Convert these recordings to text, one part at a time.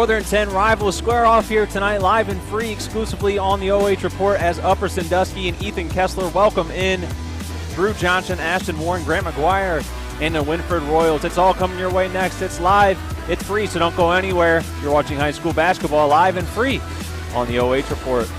Northern 10 rivals square off here tonight, live and free, exclusively on the OH Report, as Upper Sandusky and Ethan Kessler welcome in Drew Johnson, Ashton Warren, Grant McGuire, and the Wynford Royals. It's all coming your way next. It's live, it's free, so don't go anywhere. You're watching high school basketball live and free on the OH Report.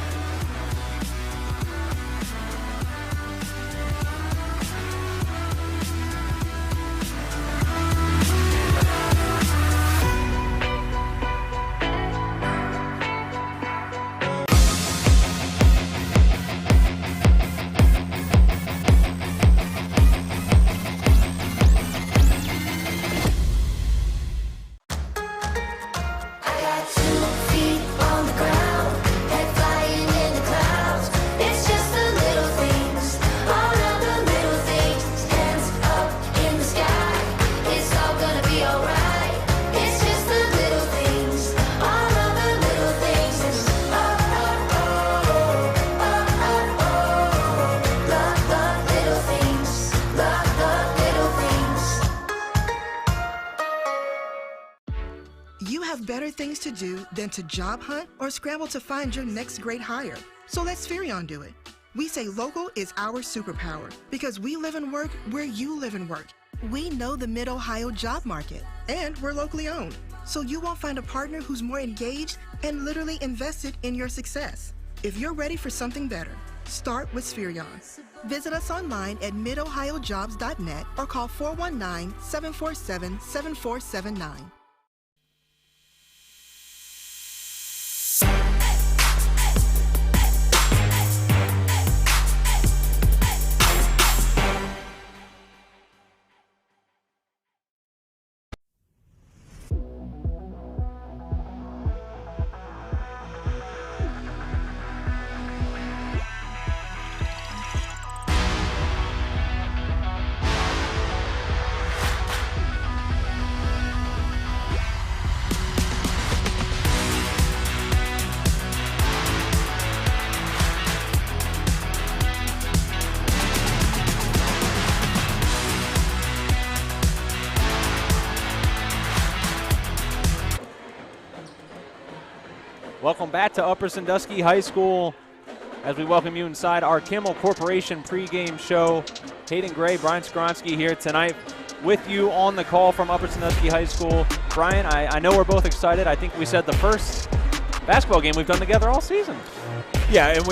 You have better things to do than to job hunt or scramble to find your next great hire. So let Spherion do it. We say local is our superpower because we live and work where you live and work. We know the Mid-Ohio job market, and we're locally owned. So you won't find a partner who's more engaged and literally invested in your success. If you're ready for something better, start with Spherion. Visit us online at midohiojobs.net or call 419-747-7479. Welcome back to Upper Sandusky High School as we welcome you inside our Kimmel Corporation pregame show. Hayden Gray, Brian Skowronski here tonight with you on the call from Upper Sandusky High School. Brian, I know we're both excited. I think we said the first basketball game we've done together all season. Yeah, and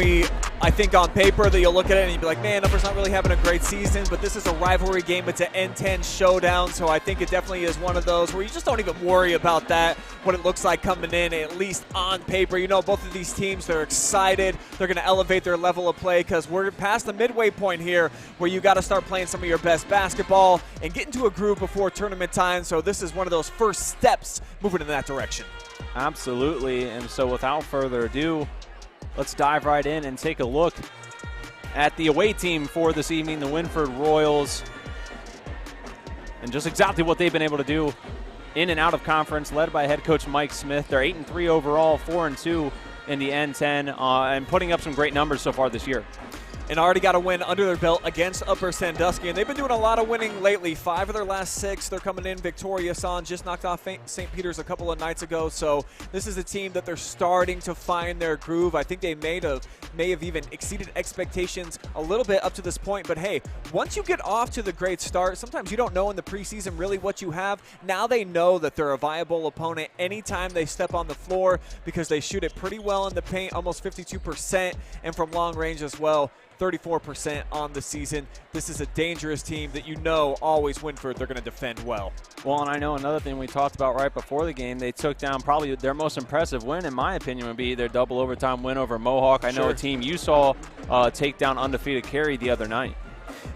I think on paper that you'll look at it and you'll be like, man, Upper's not really having a great season, but this is a rivalry game. It's an N10 showdown, so I think it definitely is one of those where you just don't even worry about that, what it looks like coming in, at least on paper. You know, both of these teams, they're excited. They're going to elevate their level of play because we're past the midway point here where you got to start playing some of your best basketball and get into a groove before tournament time, so this is one of those first steps moving in that direction. Absolutely, and so without further ado, let's dive right in and take a look at the away team for this evening, the Wynford Royals, and just exactly what they've been able to do in and out of conference, led by head coach Mike Smith. They're 8-3 overall, 4-2 in the N10, and putting up some great numbers so far this year. And already got a win under their belt against Upper Sandusky. And they've been doing a lot of winning lately. 5 of their last 6 they're coming in victorious on. Just knocked off St. Peter's a couple of nights ago. So this is a team that they're starting to find their groove. I think they may have even exceeded expectations a little bit up to this point. But hey, once you get off to the great start, sometimes you don't know in the preseason really what you have. Now they know that they're a viable opponent anytime they step on the floor because they shoot it pretty well in the paint, almost 52%, and from long range as well. 34% on the season. This is a dangerous team that you know always Wynford, they're going to defend well. Well, and I know another thing we talked about right before the game, they took down probably their most impressive win, in my opinion, would be their double overtime win over Mohawk. I know a team you saw take down undefeated Cary the other night.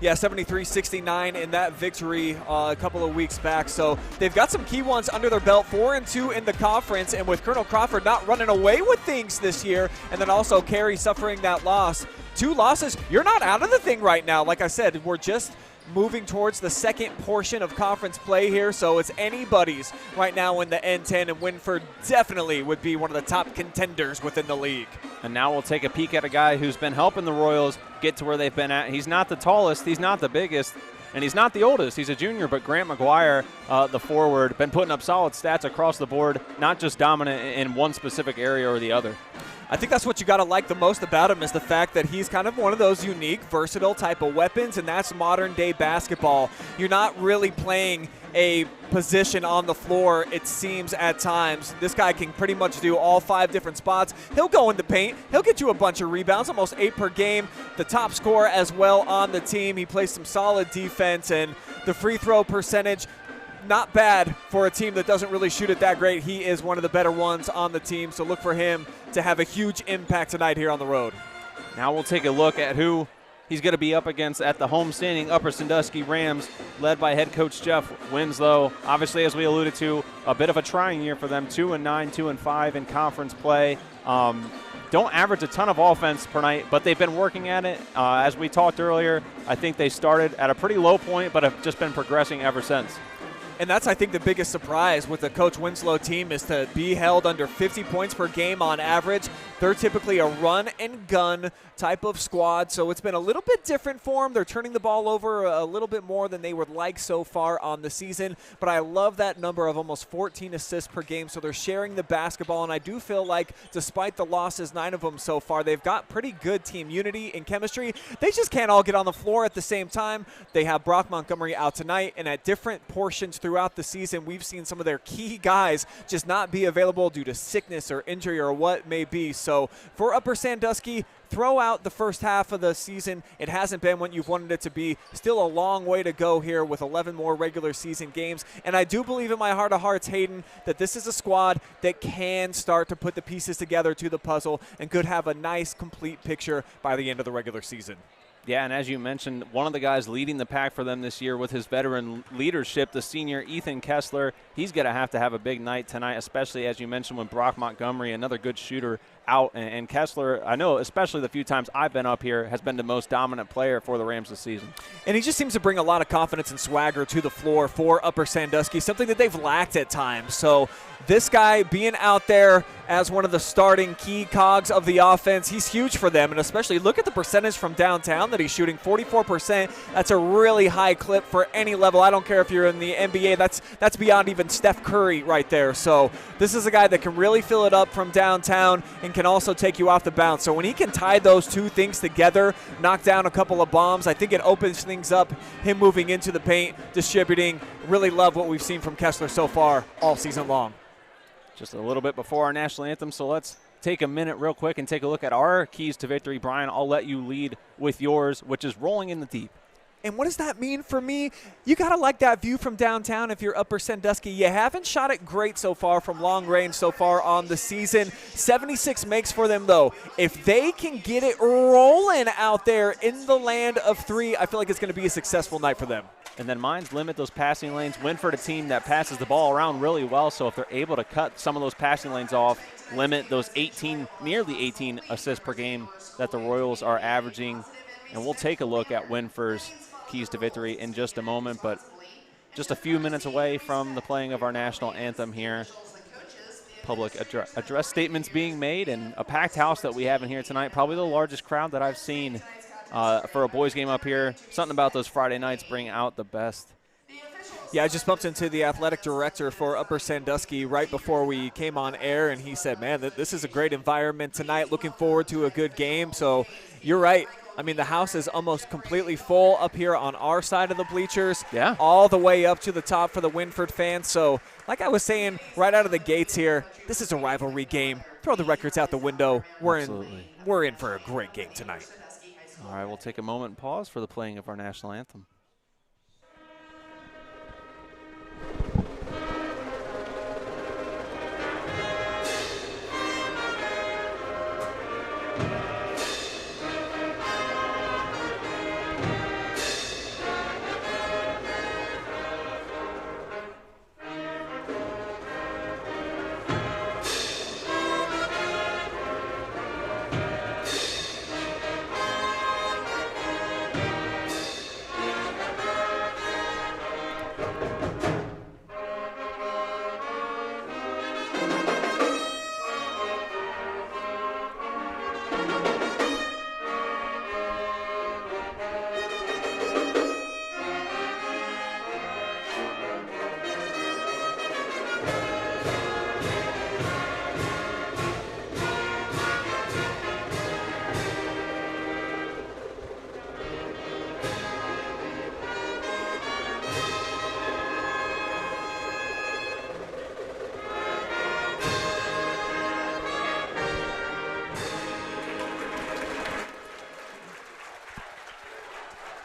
Yeah, 73-69 in that victory a couple of weeks back. So they've got some key ones under their belt, 4-2 in the conference, and with Colonel Crawford not running away with things this year, and then also Cary suffering that loss. 2 losses, you're not out of the thing right now. Like I said, we're just moving towards the second portion of conference play here, so it's anybody's right now in the N10, and Wynford definitely would be one of the top contenders within the league. And now we'll take a peek at a guy who's been helping the Royals get to where they've been at. He's not the tallest, he's not the biggest, And he's not the oldest. He's a junior, but Grant McGuire, the forward, been putting up solid stats across the board, not just dominant in one specific area or the other. I think that's what you got to like the most about him is the fact that he's kind of one of those unique, versatile type of weapons, and that's modern-day basketball. You're not really playing a position on the floor, it seems at times. This guy can pretty much do all 5 different spots. He'll go in the paint. He'll get you a bunch of rebounds, almost 8 per game. The top scorer as well on the team. He plays some solid defense, and the free throw percentage, not bad for a team that doesn't really shoot it that great. He is one of the better ones on the team, so look for him to have a huge impact tonight here on the road. Now we'll take a look at who he's going to be up against at the home-standing Upper Sandusky Rams, led by head coach Jeff Winslow. Obviously, as we alluded to, a bit of a trying year for them, 2-9, 2-5 in conference play. Don't average a ton of offense per night, but they've been working at it. As we talked earlier, I think they started at a pretty low point, but have just been progressing ever since. And that's, I think, the biggest surprise with the Coach Winslow team is to be held under 50 points per game on average. They're typically a run-and-gun type of squad, so it's been a little bit different for them. They're turning the ball over a little bit more than they would like so far on the season, but I love that number of almost 14 assists per game, so they're sharing the basketball, and I do feel like despite the losses, 9 of them so far, they've got pretty good team unity and chemistry. They just can't all get on the floor at the same time. They have Brock Montgomery out tonight, and at different portions throughout the season, we've seen some of their key guys just not be available due to sickness or injury or what it may be. So for Upper Sandusky, throw out the first half of the season. It hasn't been what you've wanted it to be. Still a long way to go here with 11 more regular season games. And I do believe in my heart of hearts, Hayden, that this is a squad that can start to put the pieces together to the puzzle and could have a nice, complete picture by the end of the regular season. Yeah, and as you mentioned, one of the guys leading the pack for them this year with his veteran leadership, the senior Ethan Kessler, he's going to have a big night tonight, especially as you mentioned when Brock Montgomery, another good shooter, out. And Kessler, I know, especially the few times I've been up here, has been the most dominant player for the Rams this season. And he just seems to bring a lot of confidence and swagger to the floor for Upper Sandusky, something that they've lacked at times. So this guy being out there as one of the starting key cogs of the offense, he's huge for them. And especially look at the percentage from downtown that he's shooting, 44%. That's a really high clip for any level. I don't care if you're in the NBA. That's beyond even Steph Curry right there. So this is a guy that can really fill it up from downtown and can also take you off the bounce. So when he can tie those two things together, knock down a couple of bombs, I think it opens things up, him moving into the paint, distributing. Really love what we've seen from Kessler so far all season long. Just a little bit before our national anthem, so let's take a minute real quick and take a look at our keys to victory. Brian, I'll let you lead with yours, which is rolling in the deep. And what does that mean for me? You got to like that view from downtown if you're Upper Sandusky. You haven't shot it great so far from long range so far on the season. 76 makes for them, though. If they can get it rolling out there in the land of 3, I feel like it's going to be a successful night for them. And then mine's limit those passing lanes. Wynford, a team that passes the ball around really well, so if they're able to cut some of those passing lanes off, limit those nearly 18 assists per game that the Royals are averaging. And we'll take a look at Wynford's keys to victory in just a moment, but just a few minutes away from the playing of our national anthem here. Public address statements being made, and a packed house that we have in here tonight, probably the largest crowd that I've seen for a boys game up here. Something about those Friday nights bring out the best. Yeah, I just bumped into the athletic director for Upper Sandusky right before we came on air, and he said, man, this is a great environment tonight. Looking forward to a good game. So you're right. I mean, the house is almost completely full up here on our side of the bleachers. Yeah. All the way up to the top for the Wynford fans. So like I was saying right out of the gates here, this is a rivalry game. Throw the records out the window. We're in for a great game tonight. All right, we'll take a moment and pause for the playing of our national anthem.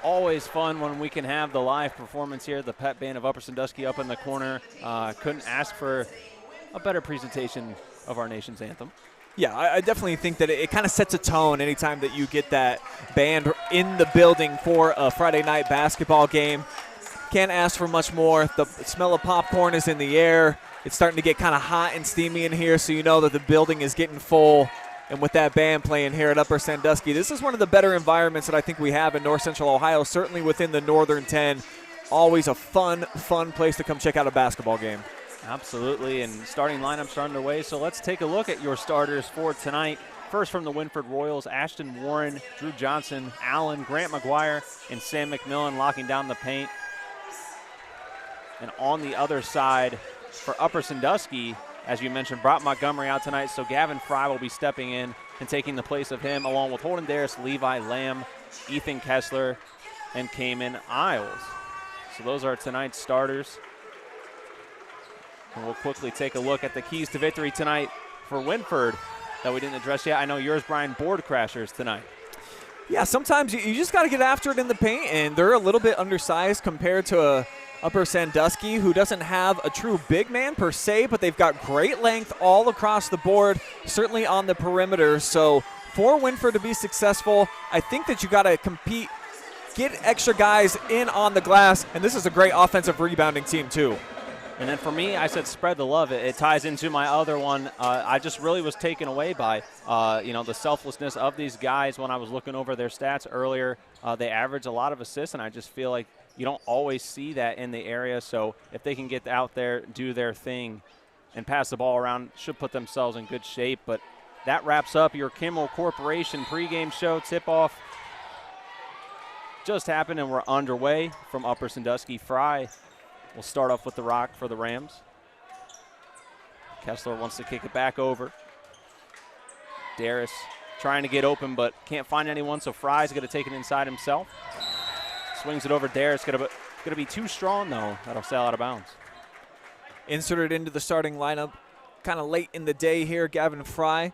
always fun when we can have the live performance here. The pep band of Upper Sandusky up in the corner. Couldn't ask for a better presentation of our nation's anthem. Yeah, I definitely think that it kind of sets a tone anytime that you get that band in the building for a Friday night basketball game. Can't ask for much more. The smell of popcorn is in the air. It's starting to get kind of hot and steamy in here, so you know that the building is getting full. And with that band playing here at Upper Sandusky, this is one of the better environments that I think we have in North Central Ohio, certainly within the Northern 10. Always a fun place to come check out a basketball game. Absolutely, and starting lineups are underway, so let's take a look at your starters for tonight. First from the Wynford Royals, Ashton Warren, Drew Johnson, Allen, Grant McGuire, and Sam McMillan locking down the paint. And on the other side for Upper Sandusky, as you mentioned, brought Montgomery out tonight, so Gavin Fry will be stepping in and taking the place of him, along with Holden Daris, Levi Lamb, Ethan Kessler, and Cayman Isles. So those are tonight's starters. And we'll quickly take a look at the keys to victory tonight for Wynford that we didn't address yet. I know yours, Brian, board crashers tonight. Yeah, sometimes you just got to get after it in the paint, and they're a little bit undersized compared to Upper Sandusky, who doesn't have a true big man per se, but they've got great length all across the board, certainly on the perimeter. So for Wynford to be successful, I think that you got to compete, get extra guys in on the glass, and this is a great offensive rebounding team too. And then for me, I said spread the love. It ties into my other one. I just really was taken away by, the selflessness of these guys when I was looking over their stats earlier. They average a lot of assists, and I just feel like you don't always see that in the area. So if they can get out there, do their thing, and pass the ball around, should put themselves in good shape. But that wraps up your Kimmel Corporation pregame show. Tip-off just happened, and we're underway from Upper Sandusky. Fry will start off with the rock for the Rams. Kessler wants to kick it back over. Daris trying to get open but can't find anyone, so Fry's going to take it inside himself. Swings it over. Daris going to be too strong, though. That'll sail out of bounds. Inserted into the starting lineup kind of late in the day here, Gavin Fry.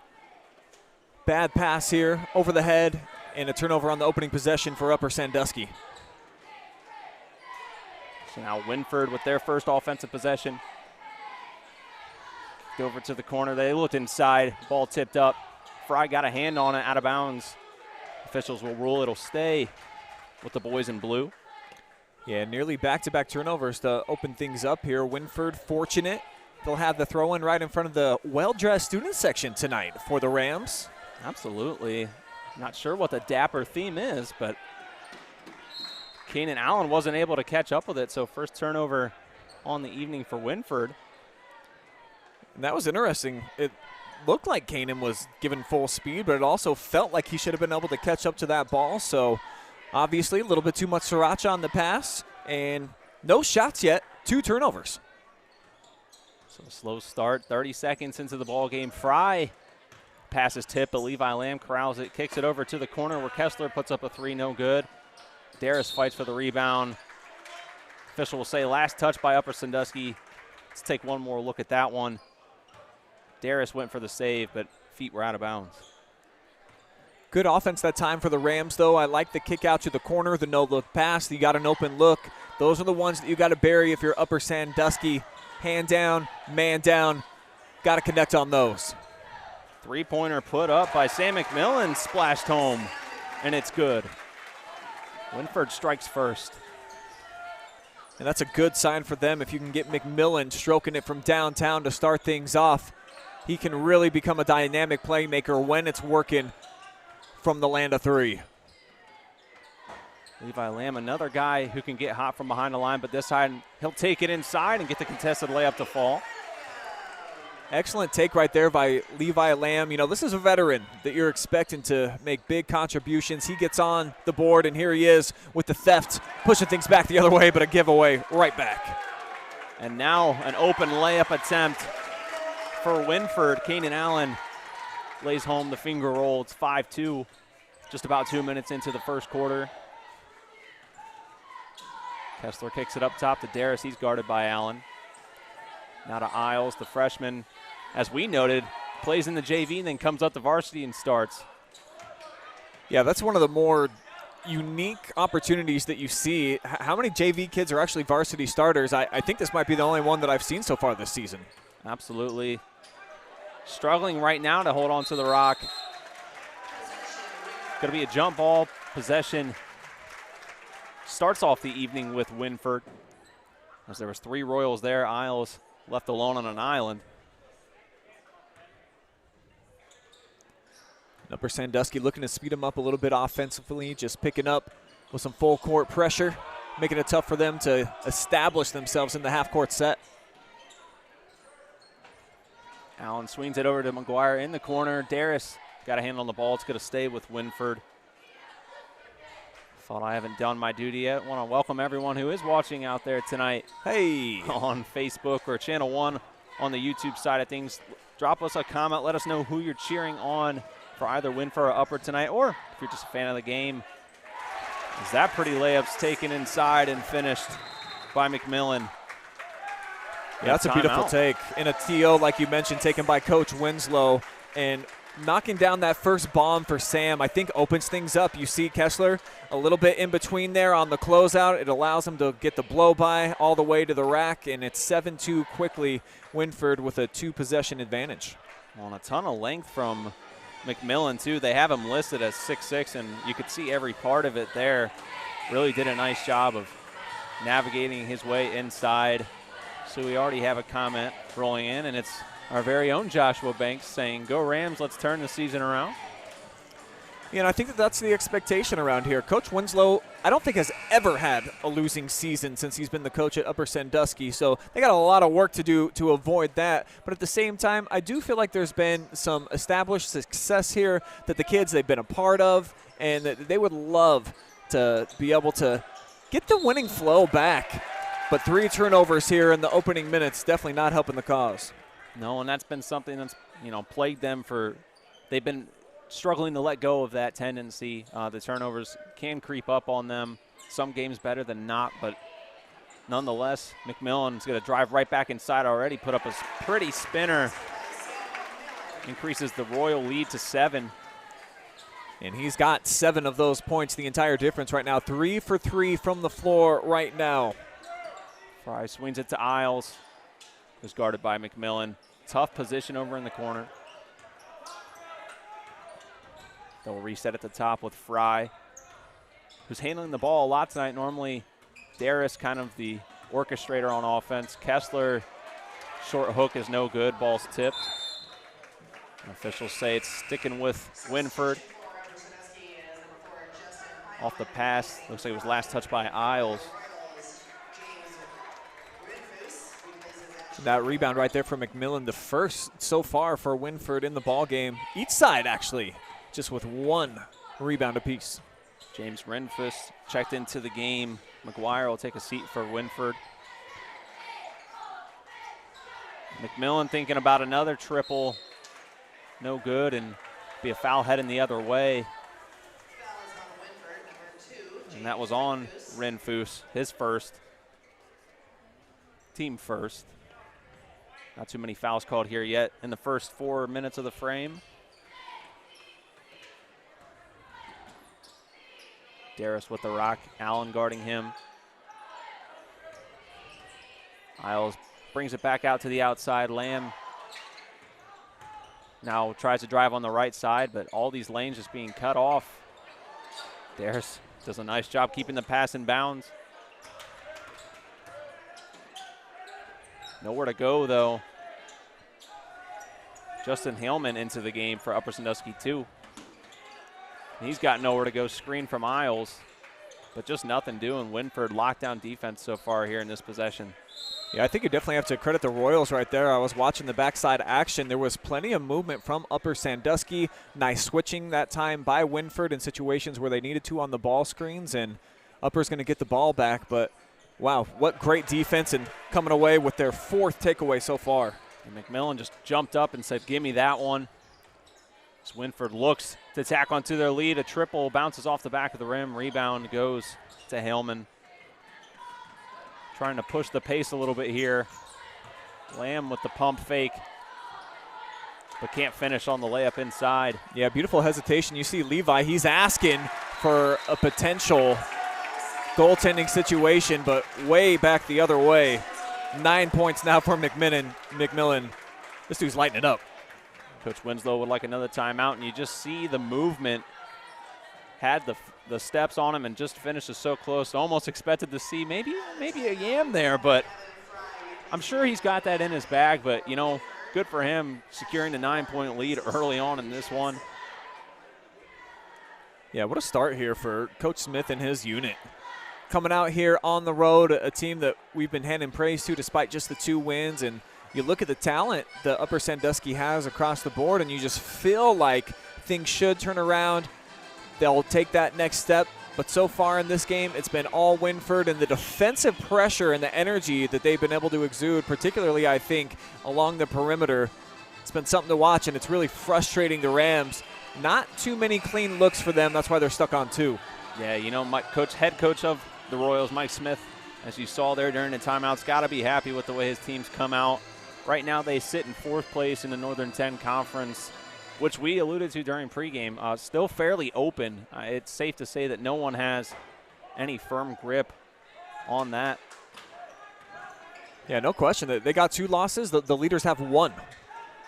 Bad pass here over the head, and a turnover on the opening possession for Upper Sandusky. So now Wynford with their first offensive possession. Go over to the corner. They looked inside. Ball tipped up. Fry got a hand on it, out of bounds. Officials will rule it'll stay with the boys in blue. Yeah, nearly back-to-back turnovers to open things up here. Wynford fortunate. They'll have the throw-in right in front of the well-dressed student section tonight for the Rams. Absolutely. Not sure what the dapper theme is, but Keenan Allen wasn't able to catch up with it, so first turnover on the evening for Wynford. And that was interesting. It looked like Keenan was given full speed, but it also felt like he should have been able to catch up to that ball. So obviously a little bit too much sriracha on the pass, and no shots yet, 2 turnovers. So slow start, 30 seconds into the ball game. Fry passes tip, but Levi Lamb corrals it, kicks it over to the corner where Kessler puts up a 3, no good. Daris fights for the rebound. Official will say last touch by Upper Sandusky. Let's take one more look at that one. Daris went for the save, but feet were out of bounds. Good offense that time for the Rams, though. I like the kick out to the corner, the no-look pass. You got an open look. Those are the ones that you got to bury if you're Upper Sandusky. Hand down, man down. Got to connect on those. Three-pointer put up by Sam McMillan, splashed home, and it's good. Wynford strikes first. And that's a good sign for them if you can get McMillan stroking it from downtown to start things off. He can really become a dynamic playmaker when it's working from the land of 3. Levi Lamb, another guy who can get hot from behind the line, but this time he'll take it inside and get the contested layup to fall. Excellent take right there by Levi Lamb. You know, this is a veteran that you're expecting to make big contributions. He gets on the board, and here he is with the theft, pushing things back the other way, but a giveaway right back. And now an open layup attempt for Wynford. Keenan Allen lays home the finger roll. It's 5-2, just about 2 minutes into the first quarter. Kessler kicks it up top to Daris. He's guarded by Allen. Now to Isles, the freshman, as we noted, plays in the JV and then comes up to varsity and starts. Yeah, that's one of the more unique opportunities that you see. How many JV kids are actually varsity starters? I think this might be the only one that I've seen so far this season. Absolutely. Struggling right now to hold on to the rock. Going to be a jump ball. Possession starts off the evening with Wynford. As there was 3 Royals there, Isles left alone on an island. Upper Sandusky looking to speed them up a little bit offensively, just picking up with some full court pressure, making it tough for them to establish themselves in the half-court set. Allen swings it over to McGuire in the corner. Daris got a hand on the ball. It's going to stay with Wynford. Thought I haven't done my duty yet. Want to welcome everyone who is watching out there tonight. Hey! On Facebook or Channel 1 on the YouTube side of things. Drop us a comment. Let us know who you're cheering on for either Wynford or Upper tonight, or if you're just a fan of the game. Is that pretty layup's taken inside and finished by McMillan. Yeah, that's a beautiful take. In a TO, like you mentioned, taken by Coach Winslow, and knocking down that first bomb for Sam, I think opens things up. You see Kessler a little bit in between there on the closeout. It allows him to get the blow-by all the way to the rack, and it's 7-2 quickly. Wynford with a 2-possession advantage. On a ton of length from McMillan, too. They have him listed as 6'6", and you could see every part of it there. Really did a nice job of navigating his way inside. So we already have a comment rolling in, and it's our very own Joshua Banks saying, "Go Rams, let's turn the season around." Yeah, and I think that's the expectation around here. Coach Winslow, I don't think has ever had a losing season since he's been the coach at Upper Sandusky, so they got a lot of work to do to avoid that. But at the same time, I do feel like there's been some established success here that the kids, they've been a part of, and that they would love to be able to get the winning flow back. But 3 turnovers here in the opening minutes, definitely not helping the cause. No, and that's been something that's, plagued them for – they've been struggling to let go of that tendency. The turnovers can creep up on them. Some games better than not, but nonetheless, McMillan's going to drive right back inside already, put up a pretty spinner. Increases the Royal lead to 7. And he's got 7 of those points, the entire difference right now. 3 for 3 from the floor right now. Fry swings it to Isles, who's guarded by McMillan. Tough position over in the corner. They'll reset at the top with Fry, who's handling the ball a lot tonight. Normally, Daris kind of the orchestrator on offense. Kessler, short hook is no good. Ball's tipped. Officials say it's sticking with Wynford. Off the pass, looks like it was last touched by Isles. That rebound right there from McMillan, the first so far for Wynford in the ball game. Each side, actually, just with 1 rebound apiece. James Renfus checked into the game. McGuire will take a seat for Wynford. McMillan thinking about another triple. No good, and be a foul heading the other way. And that was on Renfus, his first. Team first. Not too many fouls called here yet in the first 4 minutes of the frame. Daris with the rock, Allen guarding him. Isles brings it back out to the outside. Lamb now tries to drive on the right side, but all these lanes just being cut off. Daris does a nice job keeping the pass in bounds. Nowhere to go, though. Justin Hillman into the game for Upper Sandusky, too. He's got nowhere to go. Screen from Isles, but just nothing doing. Wynford lockdown defense so far here in this possession. Yeah, I think you definitely have to credit the Royals right there. I was watching the backside action. There was plenty of movement from Upper Sandusky. Nice switching that time by Wynford in situations where they needed to on the ball screens, and Upper's going to get the ball back, but wow, what great defense, and coming away with their 4th takeaway so far. And McMillan just jumped up and said, "Give me that one." As Wynford looks to tack onto their lead, a triple bounces off the back of the rim. Rebound goes to Hillman. Trying to push the pace a little bit here. Lamb with the pump fake, but can't finish on the layup inside. Yeah, beautiful hesitation. You see Levi, he's asking for a potential goaltending situation, but way back the other way. 9 points now for McMillan. This dude's lighting it up. Coach Winslow would like another timeout, and you just see the movement. Had the steps on him and just finishes so close. Almost expected to see maybe a yam there, but I'm sure he's got that in his bag. But, you know, good for him securing the 9-point lead early on in this one. Yeah, what a start here for Coach Smith and his unit. Coming out here on the road, a team that we've been handing praise to despite just the 2 wins. And you look at the talent that Upper Sandusky has across the board, and you just feel like things should turn around. They'll take that next step. But so far in this game, it's been all Wynford, and the defensive pressure and the energy that they've been able to exude, particularly, I think, along the perimeter, it's been something to watch, and it's really frustrating the Rams. Not too many clean looks for them. That's why they're stuck on 2. Yeah, you know, head coach of the Royals, Mike Smith, as you saw there during the timeouts, got to be happy with the way his team's come out. Right now they sit in 4th place in the Northern 10 Conference, which we alluded to during pregame. Still fairly open. It's safe to say that no one has any firm grip on that. Yeah, no question. They got 2 losses. The leaders have 1.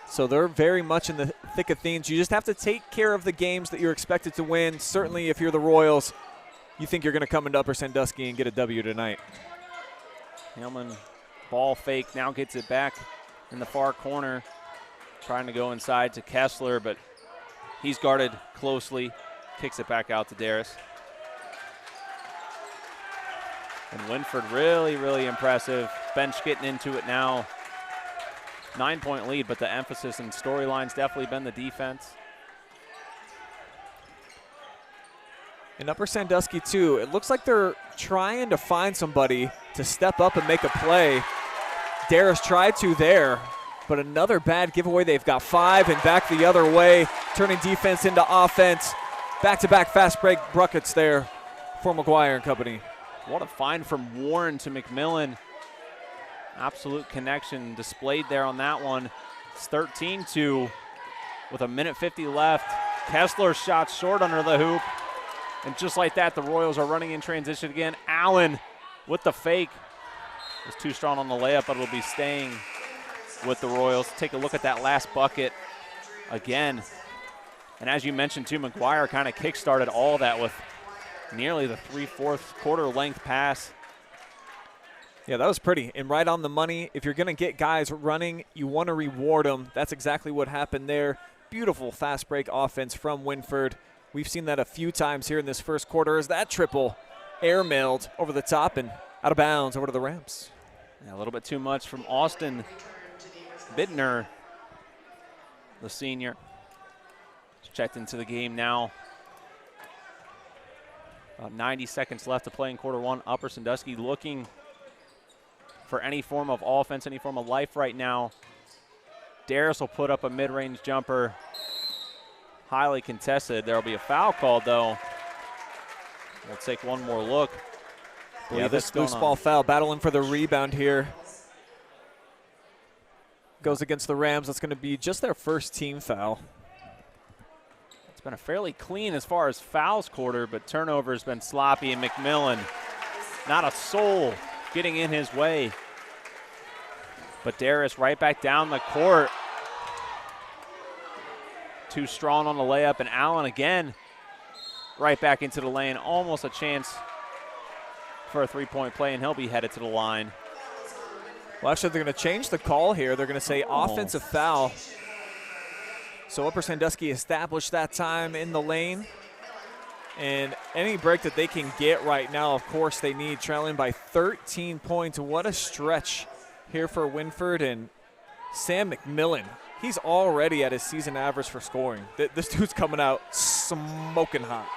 So they're very much in the thick of things. You just have to take care of the games that you're expected to win. Certainly if you're the Royals, you think you're going to come into Upper Sandusky and get a W tonight. Hillman, ball fake, now gets it back in the far corner. Trying to go inside to Kessler, but he's guarded closely. Kicks it back out to Daris. And Wynford really, really impressive. Bench getting into it now. 9-point lead, but the emphasis and storyline's definitely been the defense. In Upper Sandusky, too, it looks like they're trying to find somebody to step up and make a play. Daris tried to there, but another bad giveaway. They've got 5 and back the other way, turning defense into offense. Back-to-back fast break buckets there for McGuire and company. What a find from Warren to McMillan. Absolute connection displayed there on that one. It's 13-2 with 1:50 left. Kessler shot short under the hoop. And just like that, the Royals are running in transition again. Allen with the fake. Was too strong on the layup, but it'll be staying with the Royals. Take a look at that last bucket again. And as you mentioned too, McGuire kind of kick-started all that with nearly the 3/4 quarter length pass. Yeah, that was pretty and right on the money. If you're going to get guys running, you want to reward them. That's exactly what happened there. Beautiful fast break offense from Wynford. We've seen that a few times here in this first quarter as that triple airmailed over the top and out of bounds over to the Rams. Yeah, a little bit too much from Austin Bittner, the senior. He's checked into the game now. About 90 seconds left to play in quarter 1. Upper Sandusky looking for any form of offense, any form of life right now. Daris will put up a mid-range jumper. Highly contested. There will be a foul called, though. We'll take one more look. Yeah, this loose ball foul, battling for the rebound here. Goes against the Rams. That's going to be just their first team foul. It's been a fairly clean as far as fouls quarter, but turnover has been sloppy, and McMillan, not a soul getting in his way. But Daris right back down the court. Too strong on the layup, and Allen again right back into the lane. Almost a chance for a 3-point play, and he'll be headed to the line. Well, actually, they're going to change the call here. They're going to say offensive foul. So Upper Sandusky established that time in the lane. And any break that they can get right now, of course, they need, trailing by 13 points. What a stretch here for Wynford. And Sam McMillan, he's already at his season average for scoring. This dude's coming out smoking hot.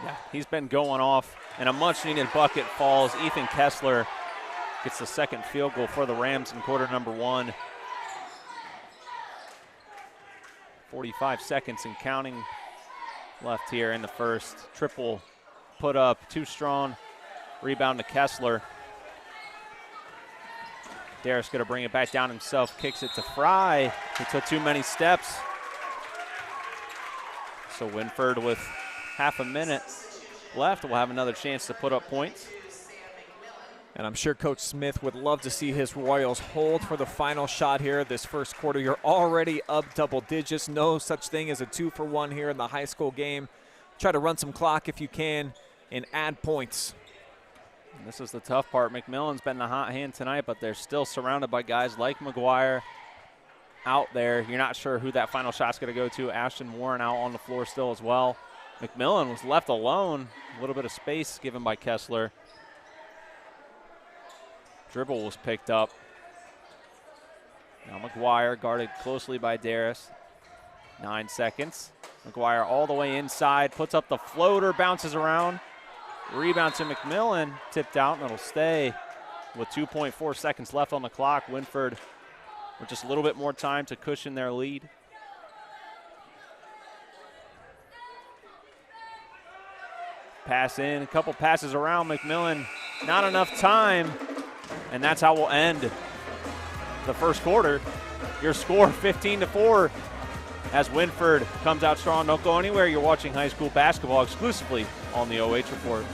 Yeah, he's been going off, and a much-needed bucket falls. Ethan Kessler gets the second field goal for the Rams in quarter number 1. 45 seconds and counting left here in the first. Triple put up, too strong. Rebound to Kessler. Daris going to bring it back down himself, kicks it to Fry. He took too many steps. So Wynford with half a minute left, we'll have another chance to put up points. And I'm sure Coach Smith would love to see his Royals hold for the final shot here this first quarter. You're already up double digits. No such thing as a 2-for-1 here in the high school game. Try to run some clock if you can and add points. And this is the tough part. McMillan's been the hot hand tonight, but they're still surrounded by guys like McGuire out there. You're not sure who that final shot's going to go to. Ashton Warren out on the floor still as well. McMillan was left alone. A little bit of space given by Kessler. Dribble was picked up. Now McGuire guarded closely by Daris. 9 seconds. McGuire all the way inside, puts up the floater, bounces around. Rebound to McMillan, tipped out, and it'll stay with 2.4 seconds left on the clock. Wynford with just a little bit more time to cushion their lead. Pass in, a couple passes around McMillan. Not enough time, and that's how we'll end the first quarter. Your score 15-4 as Wynford comes out strong. Don't go anywhere. You're watching high school basketball exclusively on the OH Report.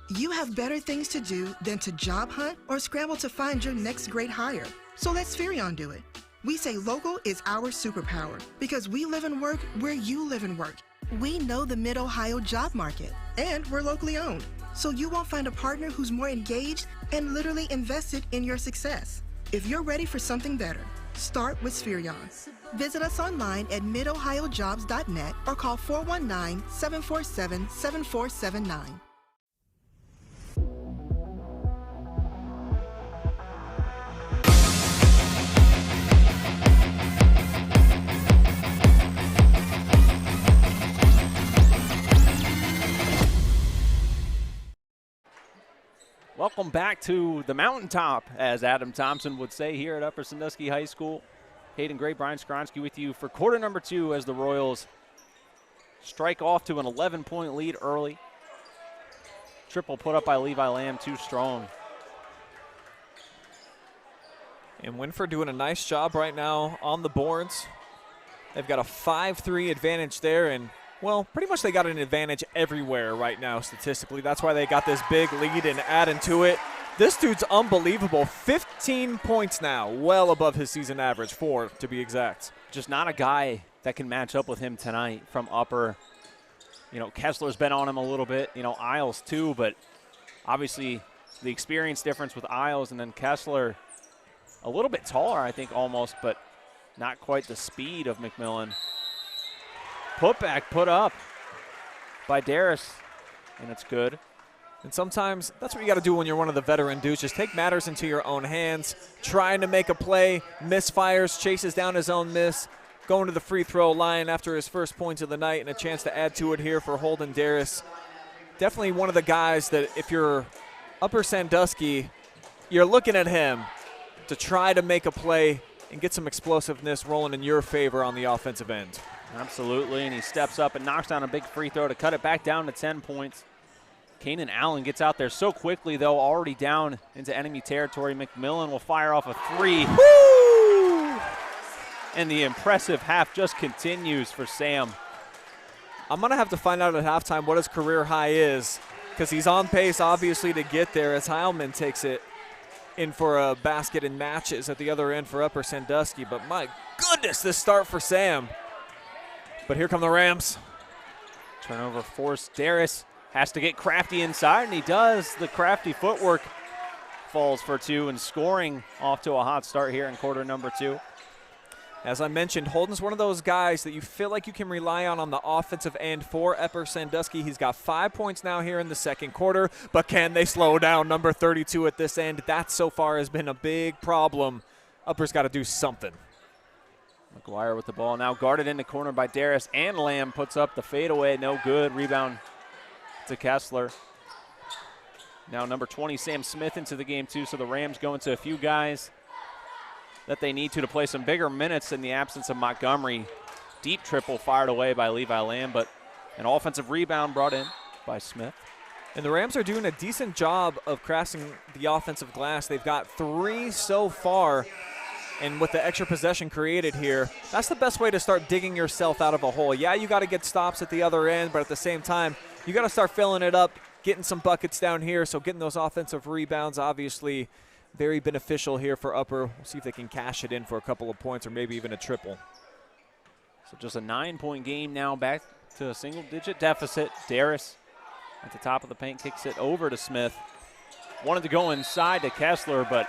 You have better things to do than to job hunt or scramble to find your next great hire. So let Spherion do it. We say local is our superpower because we live and work where you live and work. We know the Mid-Ohio job market, and we're locally owned. So you won't find a partner who's more engaged and literally invested in your success. If you're ready for something better, start with Spherion. Visit us online at midohiojobs.net or call 419-747-7479. Welcome back to the mountaintop, as Adam Thompson would say, here at Upper Sandusky High School. Hayden Gray, Brian Skowronski with you for quarter number 2 as the Royals strike off to an 11-point lead early. Triple put up by Levi Lamb, too strong. And Wynford doing a nice job right now on the boards. They've got a 5-3 advantage there, and well, pretty much they got an advantage everywhere right now statistically. That's why they got this big lead and adding to it. This dude's unbelievable. 15 points now, well above his season average, 4 to be exact. Just not a guy that can match up with him tonight from Upper. You know, Kessler's been on him a little bit, you know, Isles too, but obviously the experience difference with Isles and then Kessler a little bit taller, I think, almost, but not quite the speed of McMillan. Putback put up by Daris, and it's good. And sometimes that's what you got to do when you're one of the veteran dudes. Just take matters into your own hands, trying to make a play, misfires, chases down his own miss, going to the free throw line after his first points of the night, and a chance to add to it here for Holden Daris. Definitely one of the guys that if you're Upper Sandusky, you're looking at him to try to make a play and get some explosiveness rolling in your favor on the offensive end. Absolutely, and he steps up and knocks down a big free throw to cut it back down to 10 points. Kanan Allen gets out there so quickly, though, already down into enemy territory. McMillan will fire off a 3. Woo! And the impressive half just continues for Sam. I'm going to have to find out at halftime what his career high is, because he's on pace, obviously, to get there as Heilman takes it in for a basket and matches at the other end for Upper Sandusky. But my goodness, this start for Sam. But here come the Rams. Turnover forced. Daris has to get crafty inside, and he does. The crafty footwork falls for 2, and scoring off to a hot start here in quarter number 2. As I mentioned, Holden's one of those guys that you feel like you can rely on the offensive end for Upper Sandusky. He's got 5 points now here in the second quarter, but can they slow down number 32 at this end? That so far has been a big problem. Upper's got to do something. McGuire with the ball now guarded in the corner by Daris, and Lamb puts up the fadeaway. No good. Rebound to Kessler. Now number 20, Sam Smith, into the game too, so the Rams go into a few guys that they need to play some bigger minutes in the absence of Montgomery. Deep triple fired away by Levi Lamb, but an offensive rebound brought in by Smith. And the Rams are doing a decent job of crashing the offensive glass. They've got 3 so far. And with the extra possession created here, that's the best way to start digging yourself out of a hole. Yeah, you got to get stops at the other end, but at the same time, you got to start filling it up, getting some buckets down here. So getting those offensive rebounds, obviously very beneficial here for Upper. We'll see if they can cash it in for a couple of points or maybe even a triple. So just a 9-point game now, back to a single-digit deficit. Daris at the top of the paint kicks it over to Smith. Wanted to go inside to Kessler, but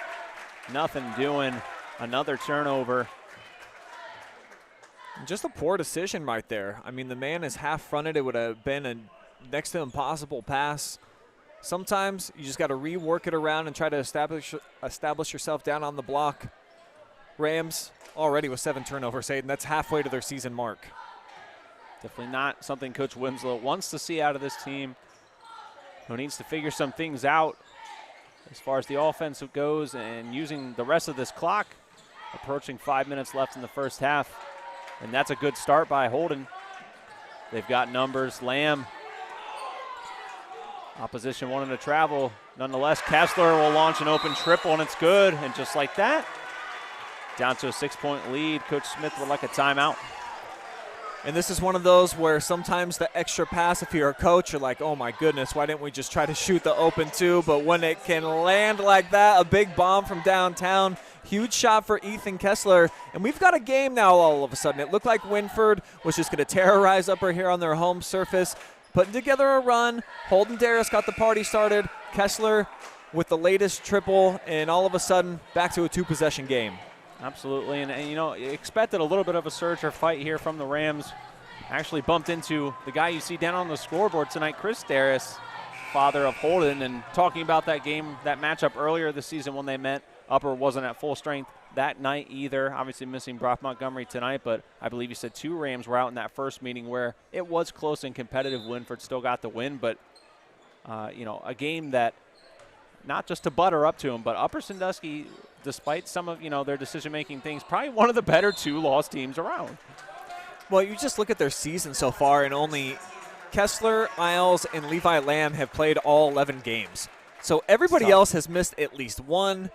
nothing doing. Another turnover. Just a poor decision right there. I mean, the man is half-fronted. It would have been a next to impossible pass. Sometimes you just got to rework it around and try to establish yourself down on the block. Rams already with 7 turnovers, Hayden. That's halfway to their season mark. Definitely not something Coach Winslow wants to see out of this team, who needs to figure some things out as far as the offense goes and using the rest of this clock. Approaching 5 minutes left in the first half, and that's a good start by Holden. They've got numbers. Lamb, opposition wanting to travel. Nonetheless, Kessler will launch an open triple, and it's good. And just like that, down to a 6-point lead. Coach Smith would like a timeout. And this is one of those where sometimes the extra pass, if you're a coach, you're like, oh my goodness, why didn't we just try to shoot the open 2? But when it can land like that, a big bomb from downtown, huge shot for Ethan Kessler. And we've got a game now all of a sudden. It looked like Wynford was just going to terrorize Upper here on their home surface, putting together a run. Holden Daris got the party started. Kessler with the latest triple, and all of a sudden back to a 2-possession game. Absolutely, and you know, expected a little bit of a surge or fight here from the Rams. Actually bumped into the guy you see down on the scoreboard tonight, Chris Daris, father of Holden, and talking about that game, that matchup earlier this season when they met. Upper wasn't at full strength that night either. Obviously missing Brock Montgomery tonight, but I believe you said 2 Rams were out in that first meeting where it was close and competitive. Wynford still got the win, but you know, a game that not just to butter up to them, but Upper Sandusky, despite some of, you know, their decision-making things, probably one of the better 2-loss teams around. Well, you just look at their season so far, and only Kessler, Isles, and Levi Lamb have played all 11 games. So everybody else has missed at least one.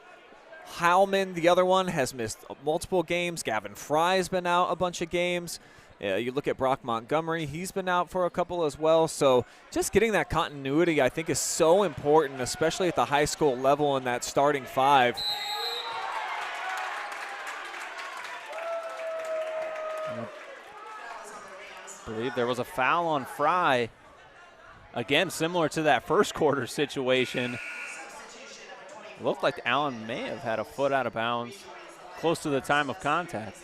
Howman, the other one, has missed multiple games. Gavin Fry's been out a bunch of games. You look at Brock Montgomery, he's been out for a couple as well. So just getting that continuity, I think, is so important, especially at the high school level in that starting 5. I believe there was a foul on Fry. Again, similar to that first quarter situation. It looked like Allen may have had a foot out of bounds close to the time of contact.